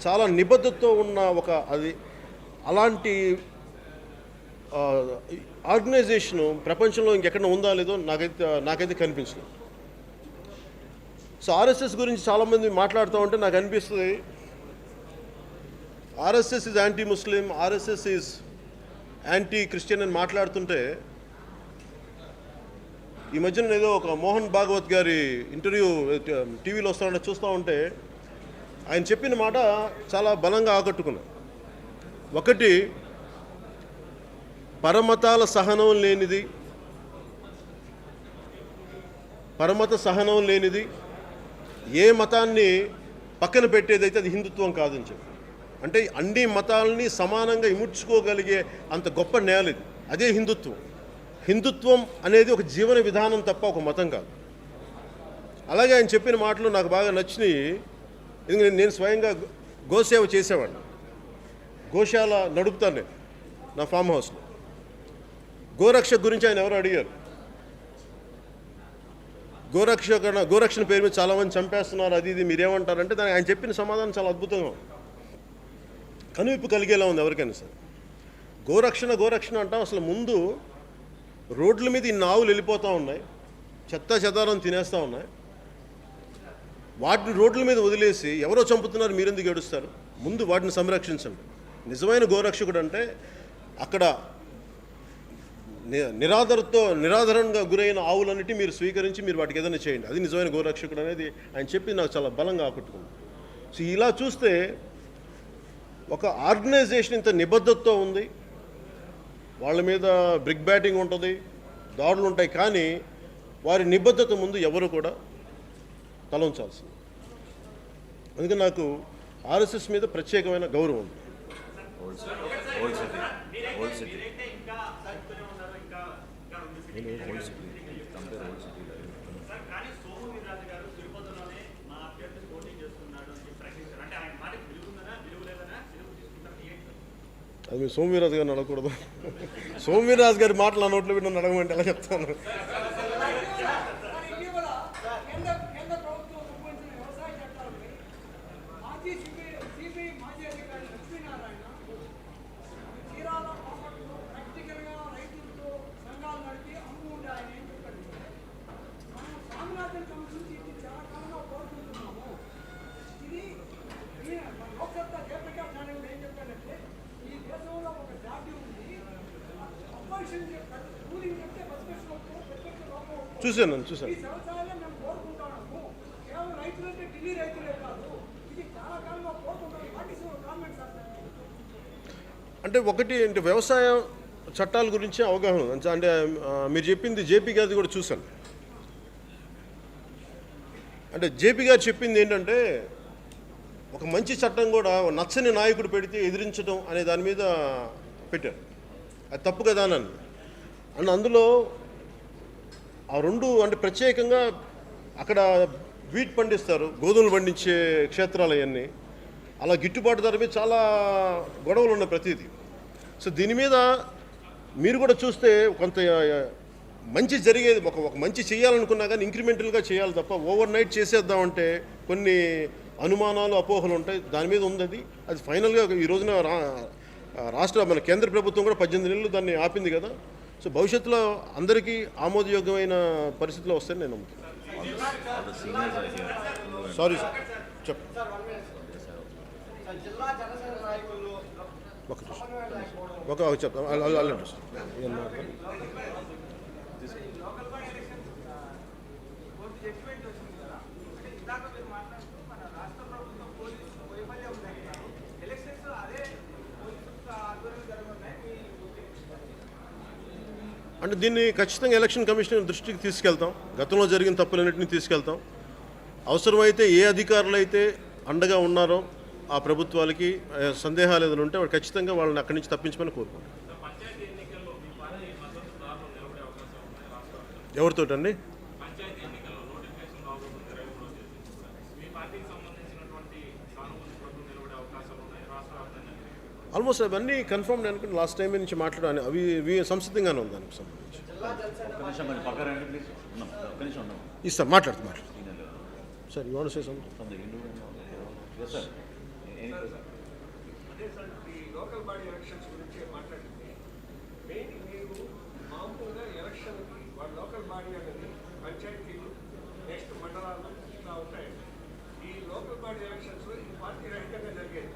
చాలా నిబద్ధతతో ఉన్న అలాంటి ఆర్గనైజేషను ప్రపంచంలో ఇంకెక్కడ ఉందా లేదో నాకైతే కనిపించలేదు. సో ఆర్ఎస్ఎస్ గురించి చాలామంది మాట్లాడుతూ ఉంటే నాకు అనిపిస్తుంది, RSS is anti Muslim, RSS is anti Christian అని మాట్లాడుతుంటే, ఈ మధ్యన ఏదో ఒక మోహన్ భాగవత్ గారి ఇంటర్వ్యూ టీవీలో వస్తూ చూస్తూ ఉంటే ఆయన చెప్పిన మాట చాలా బలంగా ఆకట్టుకున్నాను. ఒకటి, పరమత సహనం లేనిది ఏ మతాన్ని పక్కన పెట్టేదైతే అది హిందుత్వం కాదని చెప్పి. అంటే అన్ని మతాలని సమానంగా ఇముడ్చుకోగలిగే అంత గొప్ప నేల ఇది, అదే హిందుత్వం. హిందుత్వం అనేది ఒక జీవన విధానం తప్ప ఒక మతం కాదు. అలాగే ఆయన చెప్పిన మాటలు నాకు బాగా నచ్చినాయి. ఎందుకంటే నేను స్వయంగా గోసేవ చేసేవాడిని, గోశాల నడుపుతాను నేను నా ఫామ్ హౌస్లో. గోరక్ష గురించి ఆయన ఎవరు అడిగారు, గోరక్షణ పేరు మీద చాలామంది చంపేస్తున్నారు, అది ఇది మీరేమంటారంటే దానికి ఆయన చెప్పిన సమాధానం చాలా అద్భుతంగా ఉంది, కనువిప్పు కలిగేలా ఉంది ఎవరికైనా సరే. గోరక్షణ అంటాం. అసలు ముందు రోడ్ల మీద ఇన్ని ఆవులు వెళ్ళిపోతూ ఉన్నాయి, చెదారం తినేస్తూ ఉన్నాయి. వాటిని రోడ్ల మీద వదిలేసి ఎవరో చంపుతున్నారు, మీరెందుకు ఏడుస్తారు? ముందు వాటిని సంరక్షించండి. నిజమైన గోరక్షకుడు అంటే అక్కడ నిరాదరణగా గురైన ఆవులన్నిటి మీరు స్వీకరించి మీరు వాటికి ఏదైనా చేయండి, అది నిజమైన గోరక్షకుడు అనేది ఆయన చెప్పి నాకు చాలా బలంగా ఆకట్టుకుంది. సో ఇలా చూస్తే ఒక ఆర్గనైజేషన్ ఇంత నిబద్ధతతో ఉంది, వాళ్ళ మీద బ్రిక్ బ్యాటింగ్ ఉంటుంది, దాడులు ఉంటాయి, కానీ వారి నిబద్ధత ముందు ఎవరు కూడా తలంచాల్సింది. అందుకని నాకు ఆర్ఎస్ఎస్ మీద ప్రత్యేకమైన గౌరవం ఉంది. అది మీరు సోమవీరాజు గారిని అడగకూడదు. సోమవీరాజు గారి మాటలు నోట్లో పెట్టి నన్ను అడగమంటే ఎలా చెప్తాను? చూశాను. అంటే ఒకటి అంటే వ్యవసాయ చట్టాల గురించి అవగాహన, అంటే మీరు చెప్పింది జేపీ గారిది కూడా చూశాను. అంటే జేపీ గారు చెప్పింది ఏంటంటే, ఒక మంచి చట్టం కూడా నచ్చని నాయకుడు పెడితే ఎదిరించడం అనే దాని మీద పెట్టారు. అది తప్పు కదా అని. అండ్ అందులో ఆ రెండు అంటే ప్రత్యేకంగా అక్కడ వీట్ పండిస్తారు, గోధుమలు పండించే క్షేత్రాలు అవన్నీ. అలా గిట్టుబాటు ధర మీద చాలా గొడవలు ఉన్నాయి ప్రతిదీ. సో దీని మీద మీరు కూడా చూస్తే కొంత మంచి జరిగేది, ఒక మంచి చేయాలనుకున్నా కానీ ఇంక్రిమెంటల్గా చేయాలి తప్ప ఓవర్ నైట్ చేసేద్దామంటే కొన్ని అనుమానాలు అపోహలు ఉంటాయి. దాని మీద ఉంది. అది ఫైనల్గా ఈ రోజున రాష్ట్ర మన కేంద్ర ప్రభుత్వం కూడా 18 నెలలు దాన్ని ఆపింది కదా. సో భవిష్యత్తులో అందరికీ ఆమోదయోగ్యమైన పరిస్థితులు వస్తాయని నేను నమ్ముతున్నాను. సారీ సార్, చెప్పు. ఒక చెప్తాం అంటే దీన్ని ఖచ్చితంగా ఎలక్షన్ కమిషన్ దృష్టికి తీసుకెళ్తాం. గతంలో జరిగిన తప్పులన్నింటినీ తీసుకెళ్తాం. అవసరమైతే ఏ అధికారులు అయితే అండగా ఉన్నారో ఆ ప్రభుత్వాలకి సందేహాలు ఏదైనా ఉంటే వాడు ఖచ్చితంగా వాళ్ళని అక్కడి నుంచి తప్పించమని కోరుకుంటాం. ఎవరితోటండి? ఆల్మోస్ట్ అవన్నీ కన్ఫర్మ్ అనుకుంటే లాస్ట్ టైం నుంచి మాట్లాడాను. అవి సంసిద్ధంగానే ఉంది దానికి సంబంధించి. ఇస్తాం, మాట్లాడుతున్నాం sir. You want to say something? Local body elections గురించి మాట్లాడింది. మెయిన్ మీరు మామూలుగా ఎలక్షన్కి వాళ్ళ లోకల్ బాడీ అనేది పంచాయతీలు నెక్స్ట్ మండలాలు ఇలా ఉంటాయి. ఈ లోకల్ బాడీ ఎలక్షన్స్ ఈ పార్టీ రహితంగా జరిగేది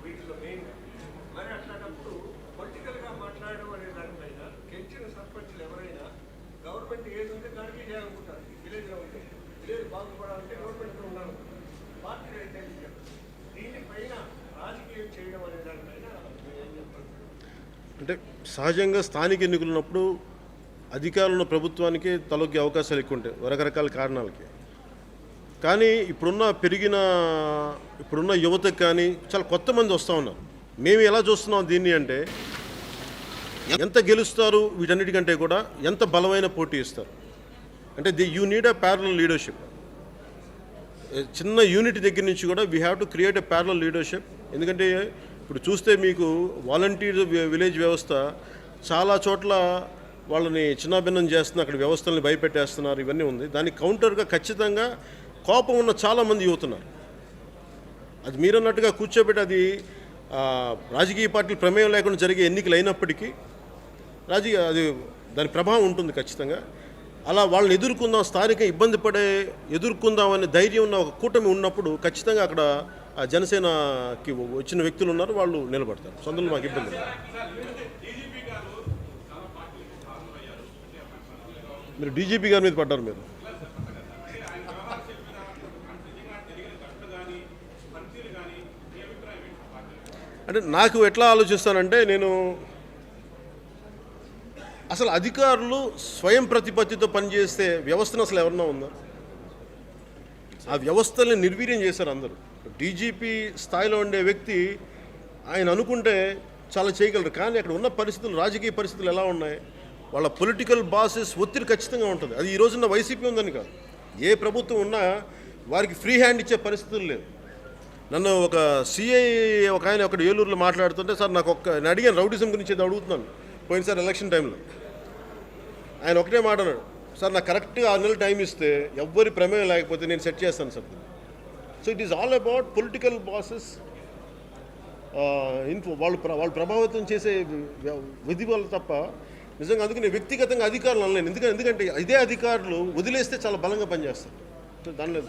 వీటిలో మెయిన్. మరి అట్లాంటప్పుడు పొలిటికల్గా మాట్లాడడం అనే దానిపైన గెలిచిన సర్పంచ్లు ఎవరైనా గవర్నమెంట్ ఏది ఉంటే దానికి చేయాలనుకుంటారు. విలేజ్లో ఉంటే విలేజ్ బాగుపడాలంటే గవర్నమెంట్లో ఉండాలి. పార్టీ రహితంగా దీనిపైన రాజకీయం చేయడం అనే దానిపైన ఏం చెప్తారు? అంటే సహజంగా స్థానిక ఎన్నికలు ఉన్నప్పుడు అధికారులను ప్రభుత్వానికి తలొగ్గే అవకాశాలు ఎక్కువ ఉంటాయి రకరకాల కారణాలకి. కానీ ఇప్పుడున్న యువతకు కానీ చాలా కొత్త మంది వస్తూ ఉన్నారు. మేము ఎలా చూస్తున్నాం దీన్ని అంటే ఎంత గెలుస్తారు వీటన్నిటికంటే కూడా ఎంత బలమైన పోటీ ఇస్తారు. అంటే you need a parallel leadership. చిన్న యూనిట్ దగ్గర నుంచి కూడా we have to create a parallel leadership. ఎందుకంటే ఇప్పుడు చూస్తే మీకు వాలంటీర్ విలేజ్ వ్యవస్థ చాలా చోట్ల వాళ్ళని చిన్నాభిన్నం చేస్తున్నారు, అక్కడ వ్యవస్థల్ని భయపెట్టేస్తున్నారు, ఇవన్నీ ఉంది. దానికి కౌంటర్గా ఖచ్చితంగా కోపం ఉన్న చాలామంది యువతున్నారు. అది మీరన్నట్టుగా కూర్చోబెట్టి అది రాజకీయ పార్టీల ప్రమేయం లేకుండా జరిగే ఎన్నికలు అయినప్పటికీ అది దాని ప్రభావం ఉంటుంది ఖచ్చితంగా. అలా వాళ్ళని ఎదుర్కొందాం, స్థానిక ఎదుర్కొందామనే ధైర్యం ఉన్న ఒక కూటమి ఉన్నప్పుడు ఖచ్చితంగా అక్కడ జనసేనకి వచ్చిన వ్యక్తులు ఉన్నారు, వాళ్ళు నిలబడతారు. సో అందులో మాకు ఇబ్బంది లేదు. మీరు డీజీపీ గారి మీద పడ్డారు. మీరు అంటే నాకు ఎట్లా ఆలోచిస్తానంటే, నేను అసలు అధికారులు స్వయం ప్రతిపత్తితో పనిచేస్తే వ్యవస్థను అసలు ఎవరన్నా ఉందా? ఆ వ్యవస్థల్ని నిర్వీర్యం చేశారు అందరూ. డీజీపీ స్థాయిలో ఉండే వ్యక్తి ఆయన అనుకుంటే చాలా చేయగలరు. కానీ అక్కడ ఉన్న పరిస్థితులు, రాజకీయ పరిస్థితులు ఎలా ఉన్నాయి, వాళ్ళ పొలిటికల్ బాసెస్ ఒత్తిడి ఖచ్చితంగా ఉంటుంది. అది ఈ రోజున్న వైసీపీ ఉందని కాదు, ఏ ప్రభుత్వం ఉన్నా వారికి ఫ్రీ హ్యాండ్ ఇచ్చే పరిస్థితులు లేవు. నన్ను ఒక సిఐ ఒక ఆయన ఒకటి ఏలూరులో మాట్లాడుతుంటే, సార్ నాకు నేను అడిగాను రౌడిజం గురించి ఏదో అడుగుతున్నాను పోయినసారి ఎలక్షన్ టైంలో. ఆయన ఒకటే మాట అన్నాడు, సార్ నాకు కరెక్ట్గా 6 నెలలు టైం ఇస్తే ఎవ్వరి ప్రమేయం లేకపోతే నేను సెట్ చేస్తాను sir. So it is all about political bases. వాళ్ళు ప్రభావితం చేసే విధి వల్ల తప్ప నిజంగా. అందుకని వ్యక్తిగతంగా అధికారులు అనలేను. ఎందుకంటే ఇదే అధికారులు వదిలేస్తే చాలా బలంగా పనిచేస్తారు. సో దానిలో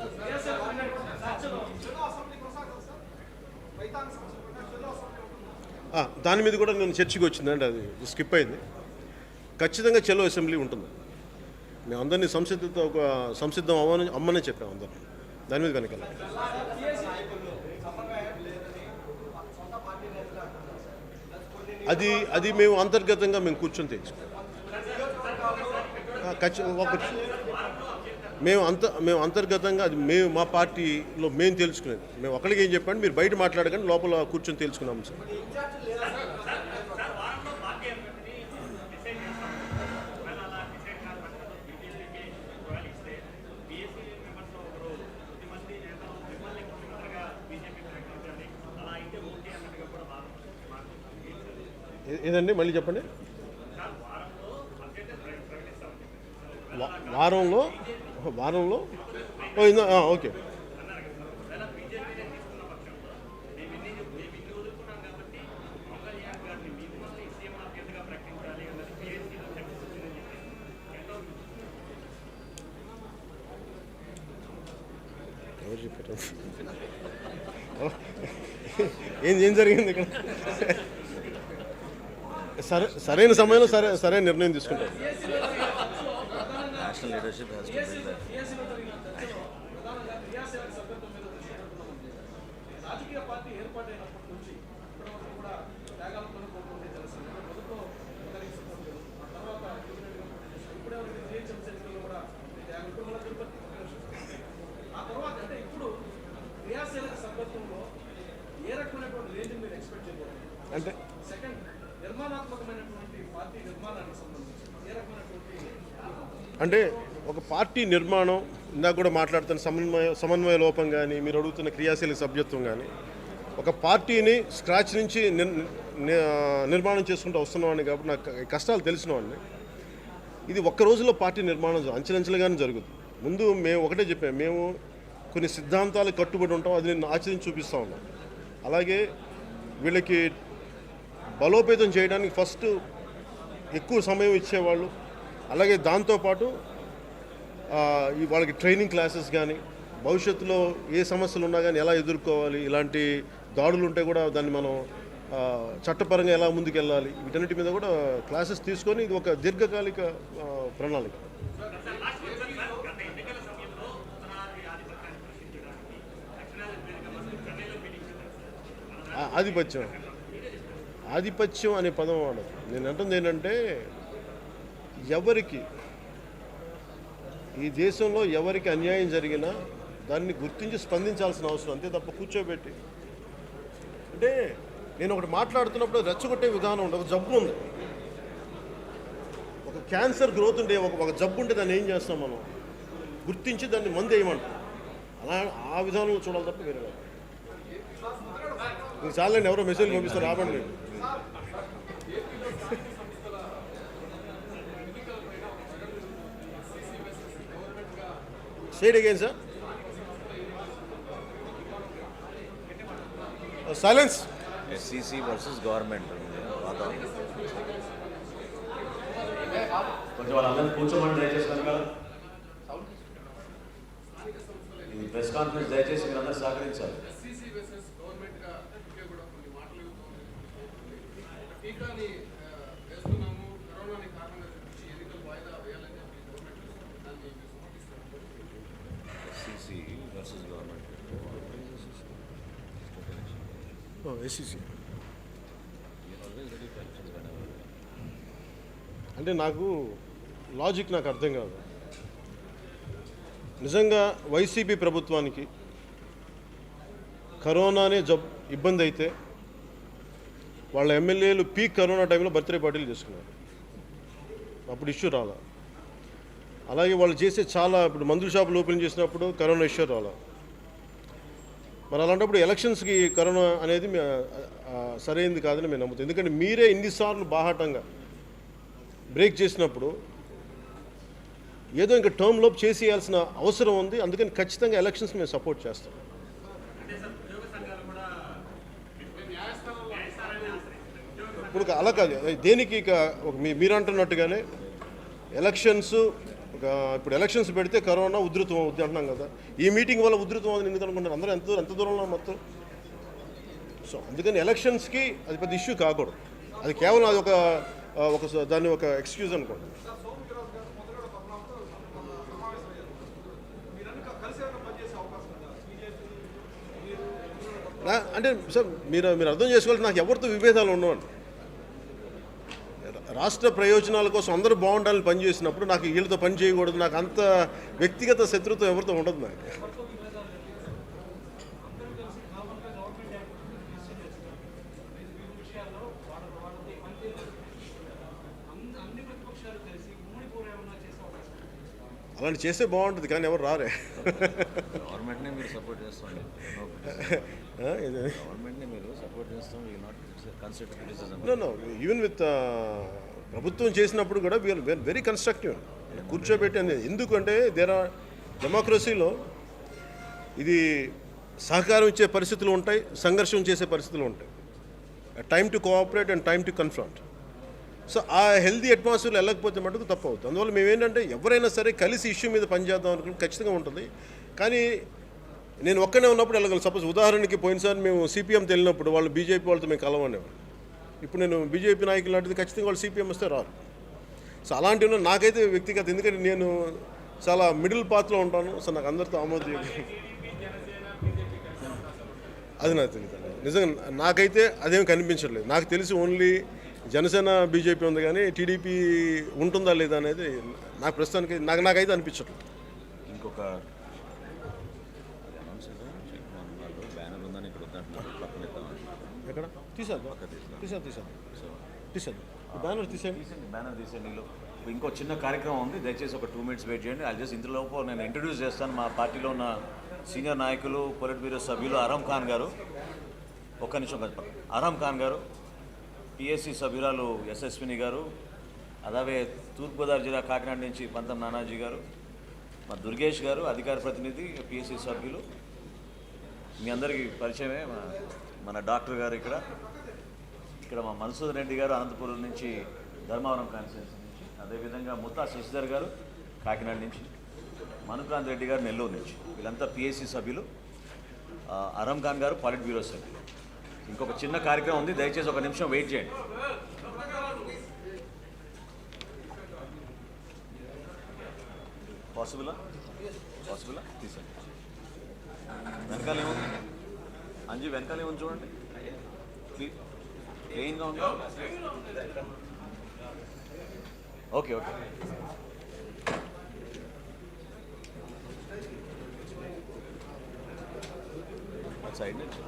దాని మీద కూడా నేను చర్చకి వచ్చిందండి, అది స్కిప్ అయింది. ఖచ్చితంగా చెలో అసెంబ్లీ ఉంటుంది. మేము అందరినీ సంసిద్ధం అమ్మనే చెప్పాము అందరినీ. దాని మీద వెనకాల అది మేము అంతర్గతంగా మేము కూర్చొని తెలుసుకున్నాం. మేము అంతర్గతంగా అది మా పార్టీలో మేము తెలుసుకునేది. మేము ఒకరికి ఏం చెప్పండి, మీరు బయట మాట్లాడకండి, లోపల కూర్చొని తెలుసుకున్నాము సార్. ఏదండి మళ్ళీ చెప్పండి. వారంలో ఓకే. ఎవరు చెప్పారు? ఏం జరిగింది ఇక్కడ? సరైన సమయంలో సరైన నిర్ణయం తీసుకుంటారు. National leadership has to bring that. రాజకీయ పార్టీ ఏర్పాటైనప్పటి నుంచి ఇప్పటివరకు కూడా త్యాగాలతో పోతుంది జనసేన. మొదట్లో ఒకరికి సపోర్ట్ లేదు, ఆ తర్వాత ఇప్పుడే జిహెచ్ఎంసీ ఎన్నికల్లో కూడా ఇప్పుడు మన తిరుపతి ఆ తర్వాత అంటే ఇప్పుడు క్రియాశీలక సభ్యత్వంలో ఏ రకమైనటువంటి రేంజ్ మీరు ఎక్స్పెక్ట్ చేయకూడదు? అంటే సెకండ్, నిర్మాణాత్మకమైనటువంటి పార్టీ నిర్మాణానికి సంబంధించి ఏ రకమైనటువంటి అంటే ఒక పార్టీ నిర్మాణం, ఇందాక కూడా మాట్లాడుతున్న సమన్వయ లోపం కానీ, మీరు అడుగుతున్న క్రియాశీలక సభ్యత్వం కానీ, ఒక పార్టీని స్క్రాచ్ నుంచి నిర్మాణం చేసుకుంటూ వస్తున్నవాడిని కాబట్టి నాకు కష్టాలు తెలిసిన వాడిని. ఇది ఒక్క రోజులో పార్టీ నిర్మాణం అంచెలంచెలుగానే జరుగుతుంది. ముందు మేము ఒకటే చెప్పాము, మేము కొన్ని సిద్ధాంతాలు కట్టుబడి ఉంటాం, అది నేను ఆచరించి చూపిస్తూ ఉన్నాం. అలాగే వీళ్ళకి బలోపేతం చేయడానికి ఫస్ట్ ఎక్కువ సమయం ఇచ్చేవాళ్ళు, అలాగే దాంతోపాటు వాళ్ళకి ట్రైనింగ్ క్లాసెస్ కానీ, భవిష్యత్తులో ఏ సమస్యలు ఉన్నా కానీ ఎలా ఎదుర్కోవాలి, ఇలాంటి దాడులు ఉంటే కూడా దాన్ని మనం చట్టపరంగా ఎలా ముందుకెళ్ళాలి, వీటన్నిటి మీద కూడా క్లాసెస్ తీసుకొని ఇది ఒక దీర్ఘకాలిక ప్రణాళిక. ఆధిపత్యం అనే పదం వాడదు. నేను అంటుంది ఏంటంటే, ఎవరికి ఈ దేశంలో ఎవరికి అన్యాయం జరిగినా దాన్ని గుర్తించి స్పందించాల్సిన అవసరం, అంతే తప్ప కూర్చోబెట్టి అంటే నేను ఒకటి మాట్లాడుతున్నప్పుడు రెచ్చగొట్టే విధానం ఉండదు. ఒక జబ్బు ఉంది, ఒక క్యాన్సర్ గ్రోత్ ఉండే ఒక జబ్బు ఉంటే దాన్ని ఏం చేస్తాం మనం? గుర్తించి దాన్ని మందు వేయమంటాం. అలా ఆ విధానంలో చూడాలి తప్ప వేరే కాదు. ఇంక చాలండి, ఎవరో మెసేజ్ పంపిస్తారు రాబండి. Say it again, sir. Silence. SCC versus government. కొంచెం వాళ్ళందరినీ కూర్చోమని దయచేసి కనుక ఈ ప్రెస్ కాన్ఫరెన్స్ దయచేసి మీరందరూ సహకరించాలి. SCC versus government. SCC We are always ready for elections whenever. అంటే నాకు లాజిక్ నాకు అర్థం కాదు. నిజంగా వైసీపీ ప్రభుత్వానికి కరోనానే ఇబ్బంది అయితే వాళ్ళ ఎమ్మెల్యేలు పీక్ కరోనా టైంలో బర్త్డే పార్టీలు చేసుకున్నారు, అప్పుడు ఇష్యూ రాలా. అలాగే వాళ్ళు చేసే చాలా ఇప్పుడు మందుల షాపులు ఓపెన్ చేసినప్పుడు కరోనా ఇష్యూ రాలా. మరి అలాంటప్పుడు ఎలక్షన్స్కి కరోనా అనేది సరైనది కాదని మేము నమ్ముతాం. ఎందుకంటే మీరే ఇన్నిసార్లు బాహాటంగా బ్రేక్ చేసినప్పుడు ఏదో ఇంకా టర్మ్ లోపు చేసేయాల్సిన అవసరం ఉంది. అందుకని ఖచ్చితంగా ఎలక్షన్స్ మేము సపోర్ట్ చేస్తాం. ఇప్పుడు అలా కాదు, దేనికి ఇక మీరు అంటున్నట్టుగానే ఎలక్షన్స్ ఇప్పుడు ఎలక్షన్స్ పెడితే కరోనా ఉధృతం అవుద్ది అంటున్నాం కదా. ఈ మీటింగ్ వల్ల ఉధృతం అవుతుంది ఎందుకు అనుకుంటారు? అందరూ ఎంత దూరంలో మొత్తం. సో అందుకని ఎలక్షన్స్కి అది పెద్ద ఇష్యూ కాకూడదు. అది కేవలం అది ఒక దాన్ని ఒక ఎక్స్క్యూజ్ అనుకోండి. అంటే సార్ మీరు అర్థం చేసుకోవాలి, నాకు ఎవరితో విభేదాలు ఉండవండి. రాష్ట్ర ప్రయోజనాల కోసం అందరూ బాగుండాలని పనిచేసినప్పుడు నాకు వీళ్ళతో పని చేయకూడదు, నాకు అంత వ్యక్తిగత శత్రుత్వం ఎవరితో ఉండదు నాకు. అలాంటి చేస్తే బాగుంటుంది, కానీ ఎవరు రారే. గవర్నమెంట్నే మీరు సపోర్ట్ చేస్తాం, గవర్నమెంట్ని మీరు సపోర్ట్ చేస్తాం. You not consider criticism. No even with ప్రభుత్వం చేసినప్పుడు కూడా వీఆర్ వెరీ కన్స్ట్రక్టివ్ కూర్చోబెట్టి అనేది. ఎందుకంటే డెమోక్రసీలో ఇది సహకారం ఇచ్చే పరిస్థితులు ఉంటాయి, సంఘర్షణ చేసే పరిస్థితులు ఉంటాయి. Time to cooperate and time to confront. So ఆ హెల్దీ అట్మాస్ఫియర్లో వెళ్ళకపోతే మటుకు తప్పు అవుతుంది. అందువల్ల మేమేంటంటే ఎవరైనా సరే కలిసి ఇష్యూ మీద పనిచేద్దాం అనుకుంటే ఖచ్చితంగా ఉంటుంది. కానీ నేను ఒక్కనే ఉన్నప్పుడు వెళ్ళగలను. సపోజ్ ఉదాహరణకి పోయినసారి మేము సిపిఎం వెళ్ళినప్పుడు వాళ్ళు బీజేపీ వాళ్ళతో మేము కలవనేవాళ్ళు. ఇప్పుడు నేను బీజేపీ నాయకులు లాంటిది ఖచ్చితంగా వాళ్ళు సిపిఎం వస్తే రారు. సో అలాంటివి నాకైతే వ్యక్తిగత, ఎందుకంటే నేను చాలా మిడిల్ పాత్లో ఉంటాను. సో నాకు అందరితో ఆమోదయోగ్యం. అది నాకు తెలియదు నిజంగా, నాకైతే అదేం కనిపించట్లేదు. నాకు తెలిసి ఓన్లీ జనసేన బీజేపీ ఉంది, కానీ టీడీపీ ఉంటుందా లేదా అనేది నాకు ప్రస్తుతానికి నాకైతే అనిపించట్లేదు. ఇంకొక బ్యానర్ ఉందని ఇక్కడ వద్దంటున్నారు, పక్కన ఇద్దామని. ఎక్కడ తీసారు బ్యానర్ తీసేయండి. బ్యానర్ తీసేయండి. ఇంకో చిన్న కార్యక్రమం ఉంది, దయచేసి ఒక 2 minutes వెయిట్ చేయండి. అది జస్ట్ ఇంతలోపు నేను ఇంట్రడ్యూస్ చేస్తాను మా పార్టీలో ఉన్న సీనియర్ నాయకులు, పొలిట్ బ్యూరో సభ్యులు అరామ్ ఖాన్ గారు. ఒక్క నిమిషం కాదు, అరామ్ ఖాన్ గారు, పిఎస్సి సభ్యురాలు యశస్విని గారు, అలాగే తూర్పుగోదావరి జిల్లా కాకినాడ నుంచి పంతం నానాజీ గారు, మా దుర్గేష్ గారు అధికార ప్రతినిధి పిఎస్సి సభ్యులు. మీ అందరికీ పరిచయమే మన డాక్టర్ గారు. ఇక్కడ మా మన్సూర్ రెడ్డి గారు అనంతపురం నుంచి, ధర్మవరం కాన్స్టిట్యున్సీ నుంచి, అదేవిధంగా ముత్తా శశిధర్ గారు కాకినాడ నుంచి, మనుక్రాంత్ రెడ్డి గారు నెల్లూరు నుంచి. వీళ్ళంతా పిఎస్సి సభ్యులు. అరామ్ ఖాన్ గారు పొలిట్ బ్యూరో సభ్యులు. ఇంకొక చిన్న కార్యక్రమం ఉంది, దయచేసి ఒక నిమిషం వెయిట్ చేయండి. పాసిబులా తీసండి. వెనకాల ఏముంది అంజీ, వెనకాల ఏముంది చూడండి, క్లీన్గా ఉంది. ఓకే సైడ్ నుంచి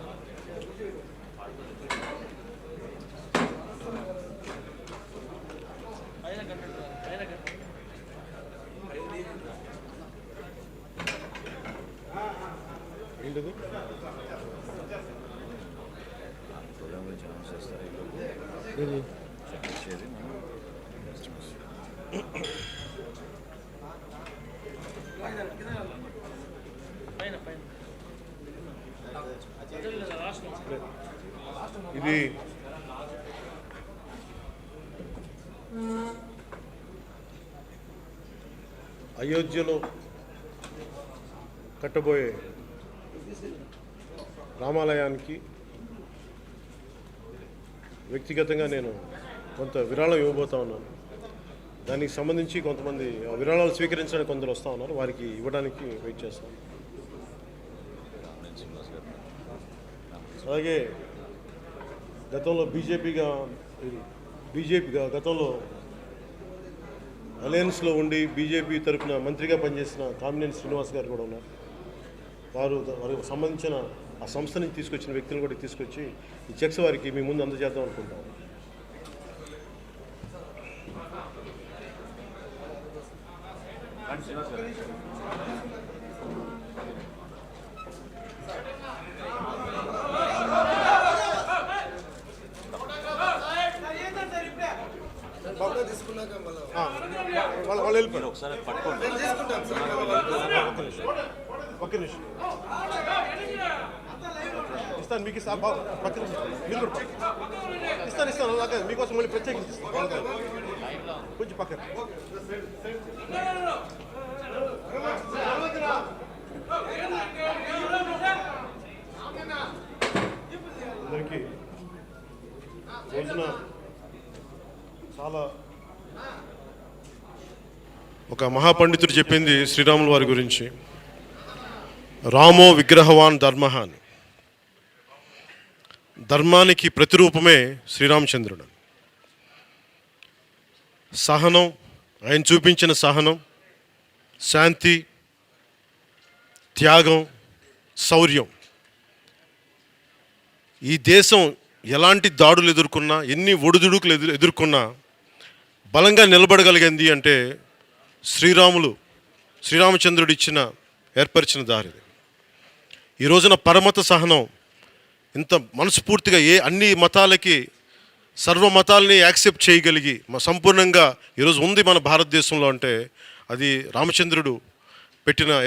ఏంటిది ప్రోగ్రామ్ గురించి అనౌన్స్ చేస్తారు. ఇది ఇచ్చేది మనం ఇది అయోధ్యలో కట్టబోయే రామాలయానికి వ్యక్తిగతంగా నేను కొంత విరాళం ఇవ్వబోతా ఉన్నాను. దానికి సంబంధించి కొంతమంది విరాళాలు స్వీకరించడానికి కొందరు వస్తూ ఉన్నారు, వారికి ఇవ్వడానికి వెయిట్ చేస్తాను. అలాగే గతంలో బీజేపీగా గతంలో అలయన్స్లో ఉండి బీజేపీ తరఫున మంత్రిగా పనిచేసిన కామినేని శ్రీనివాస్ గారు కూడా ఉన్నారు. వారికి సంబంధించిన ఆ సంస్థ నుంచి తీసుకొచ్చిన వ్యక్తులను కూడా తీసుకొచ్చి ఈ చెక్స్ వారికి మీ ముందు అందజేద్దాం అనుకుంటాం. వాళ్ళు వెళ్ళిపోయారు. ఒకసారి పట్టుకోండి. ఒక్క నిమిషం ఇస్తాను మీకు, పక్కన మీరు కూడా ఇస్తాను అలాగే మీకోసం మళ్ళీ ప్రత్యేకించి ఇస్తాను. కొంచెం పక్కన అందరికీ రోజున చాలా ఒక మహాపండితుడు చెప్పింది శ్రీరాముల వారి గురించి, రామో విగ్రహవాన్ ధర్మః అని. ధర్మానికి ప్రతిరూపమే శ్రీరామచంద్రుడు. సహనం, ఆయన చూపించిన సహనం, శాంతి, త్యాగం, శౌర్యం. ఈ దేశం ఎలాంటి దాడులు ఎదుర్కొన్నా, ఎన్ని ఒడిదుడుకులు ఎదుర్కొన్నా బలంగా నిలబడగలిగింది అంటే శ్రీరామచంద్రుడు ఏర్పరిచిన దారి. ఈ రోజున పరమత సహనం ఇంత మనస్ఫూర్తిగా అన్ని మతాలకి, సర్వ మతాలని యాక్సెప్ట్ చేయగలిగి సంపూర్ణంగా ఈరోజు ఉంది మన భారతదేశంలో అంటే అది రామచంద్రుడు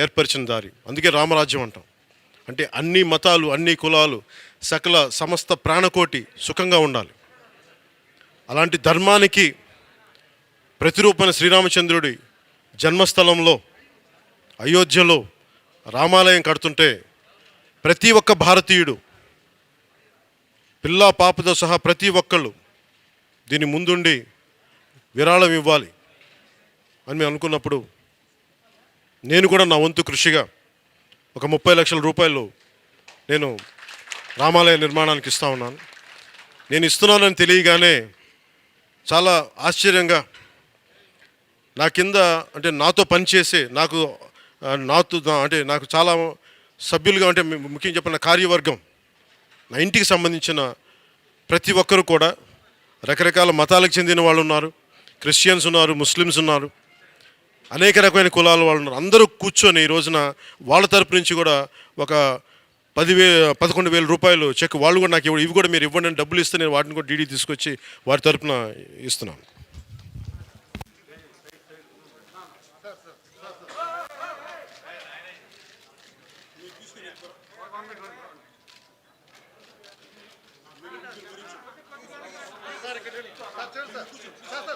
ఏర్పరిచిన దారి. అందుకే రామరాజ్యం అంటాం. అంటే అన్ని మతాలు, అన్ని కులాలు, సమస్త ప్రాణకోటి సుఖంగా ఉండాలి. అలాంటి ధర్మానికి ప్రతిరూపణ శ్రీరామచంద్రుడి జన్మస్థలంలో అయోధ్యలో రామాలయం కడుతుంటే ప్రతి ఒక్క భారతీయుడు పిల్లా పాపతో సహా ప్రతి ఒక్కళ్ళు దీని ముందుండి విరాళం ఇవ్వాలి అని మేము అనుకున్నప్పుడు నేను కూడా నా వంతు కృషిగా ఒక 30 లక్షల రూపాయలు నేను రామాలయ నిర్మాణానికి ఇస్తా ఉన్నాను. నేను ఇస్తున్నానని తెలియగానే చాలా ఆశ్చర్యంగా నా కింద అంటే నాతో పనిచేసే నాకు చాలా సభ్యులుగా అంటే ముఖ్యంగా చెప్పిన కార్యవర్గం నా ఇంటికి సంబంధించిన ప్రతి ఒక్కరు కూడా రకరకాల మతాలకు చెందిన వాళ్ళు ఉన్నారు, క్రిస్టియన్స్ ఉన్నారు, ముస్లిమ్స్ ఉన్నారు, అనేక రకమైన కులాల వాళ్ళు ఉన్నారు. అందరూ కూర్చొని ఈ రోజున వాళ్ళ తరపు నుంచి కూడా ఒక 11,000 రూపాయలు చెక్ వాళ్ళు కూడా నాకు ఇవి కూడా మీరు ఇవ్వండి అని డబ్బులు ఇస్తే నేను వాటిని కూడా డీడీ తీసుకొచ్చి వారి తరపున ఇస్తున్నాను. సార్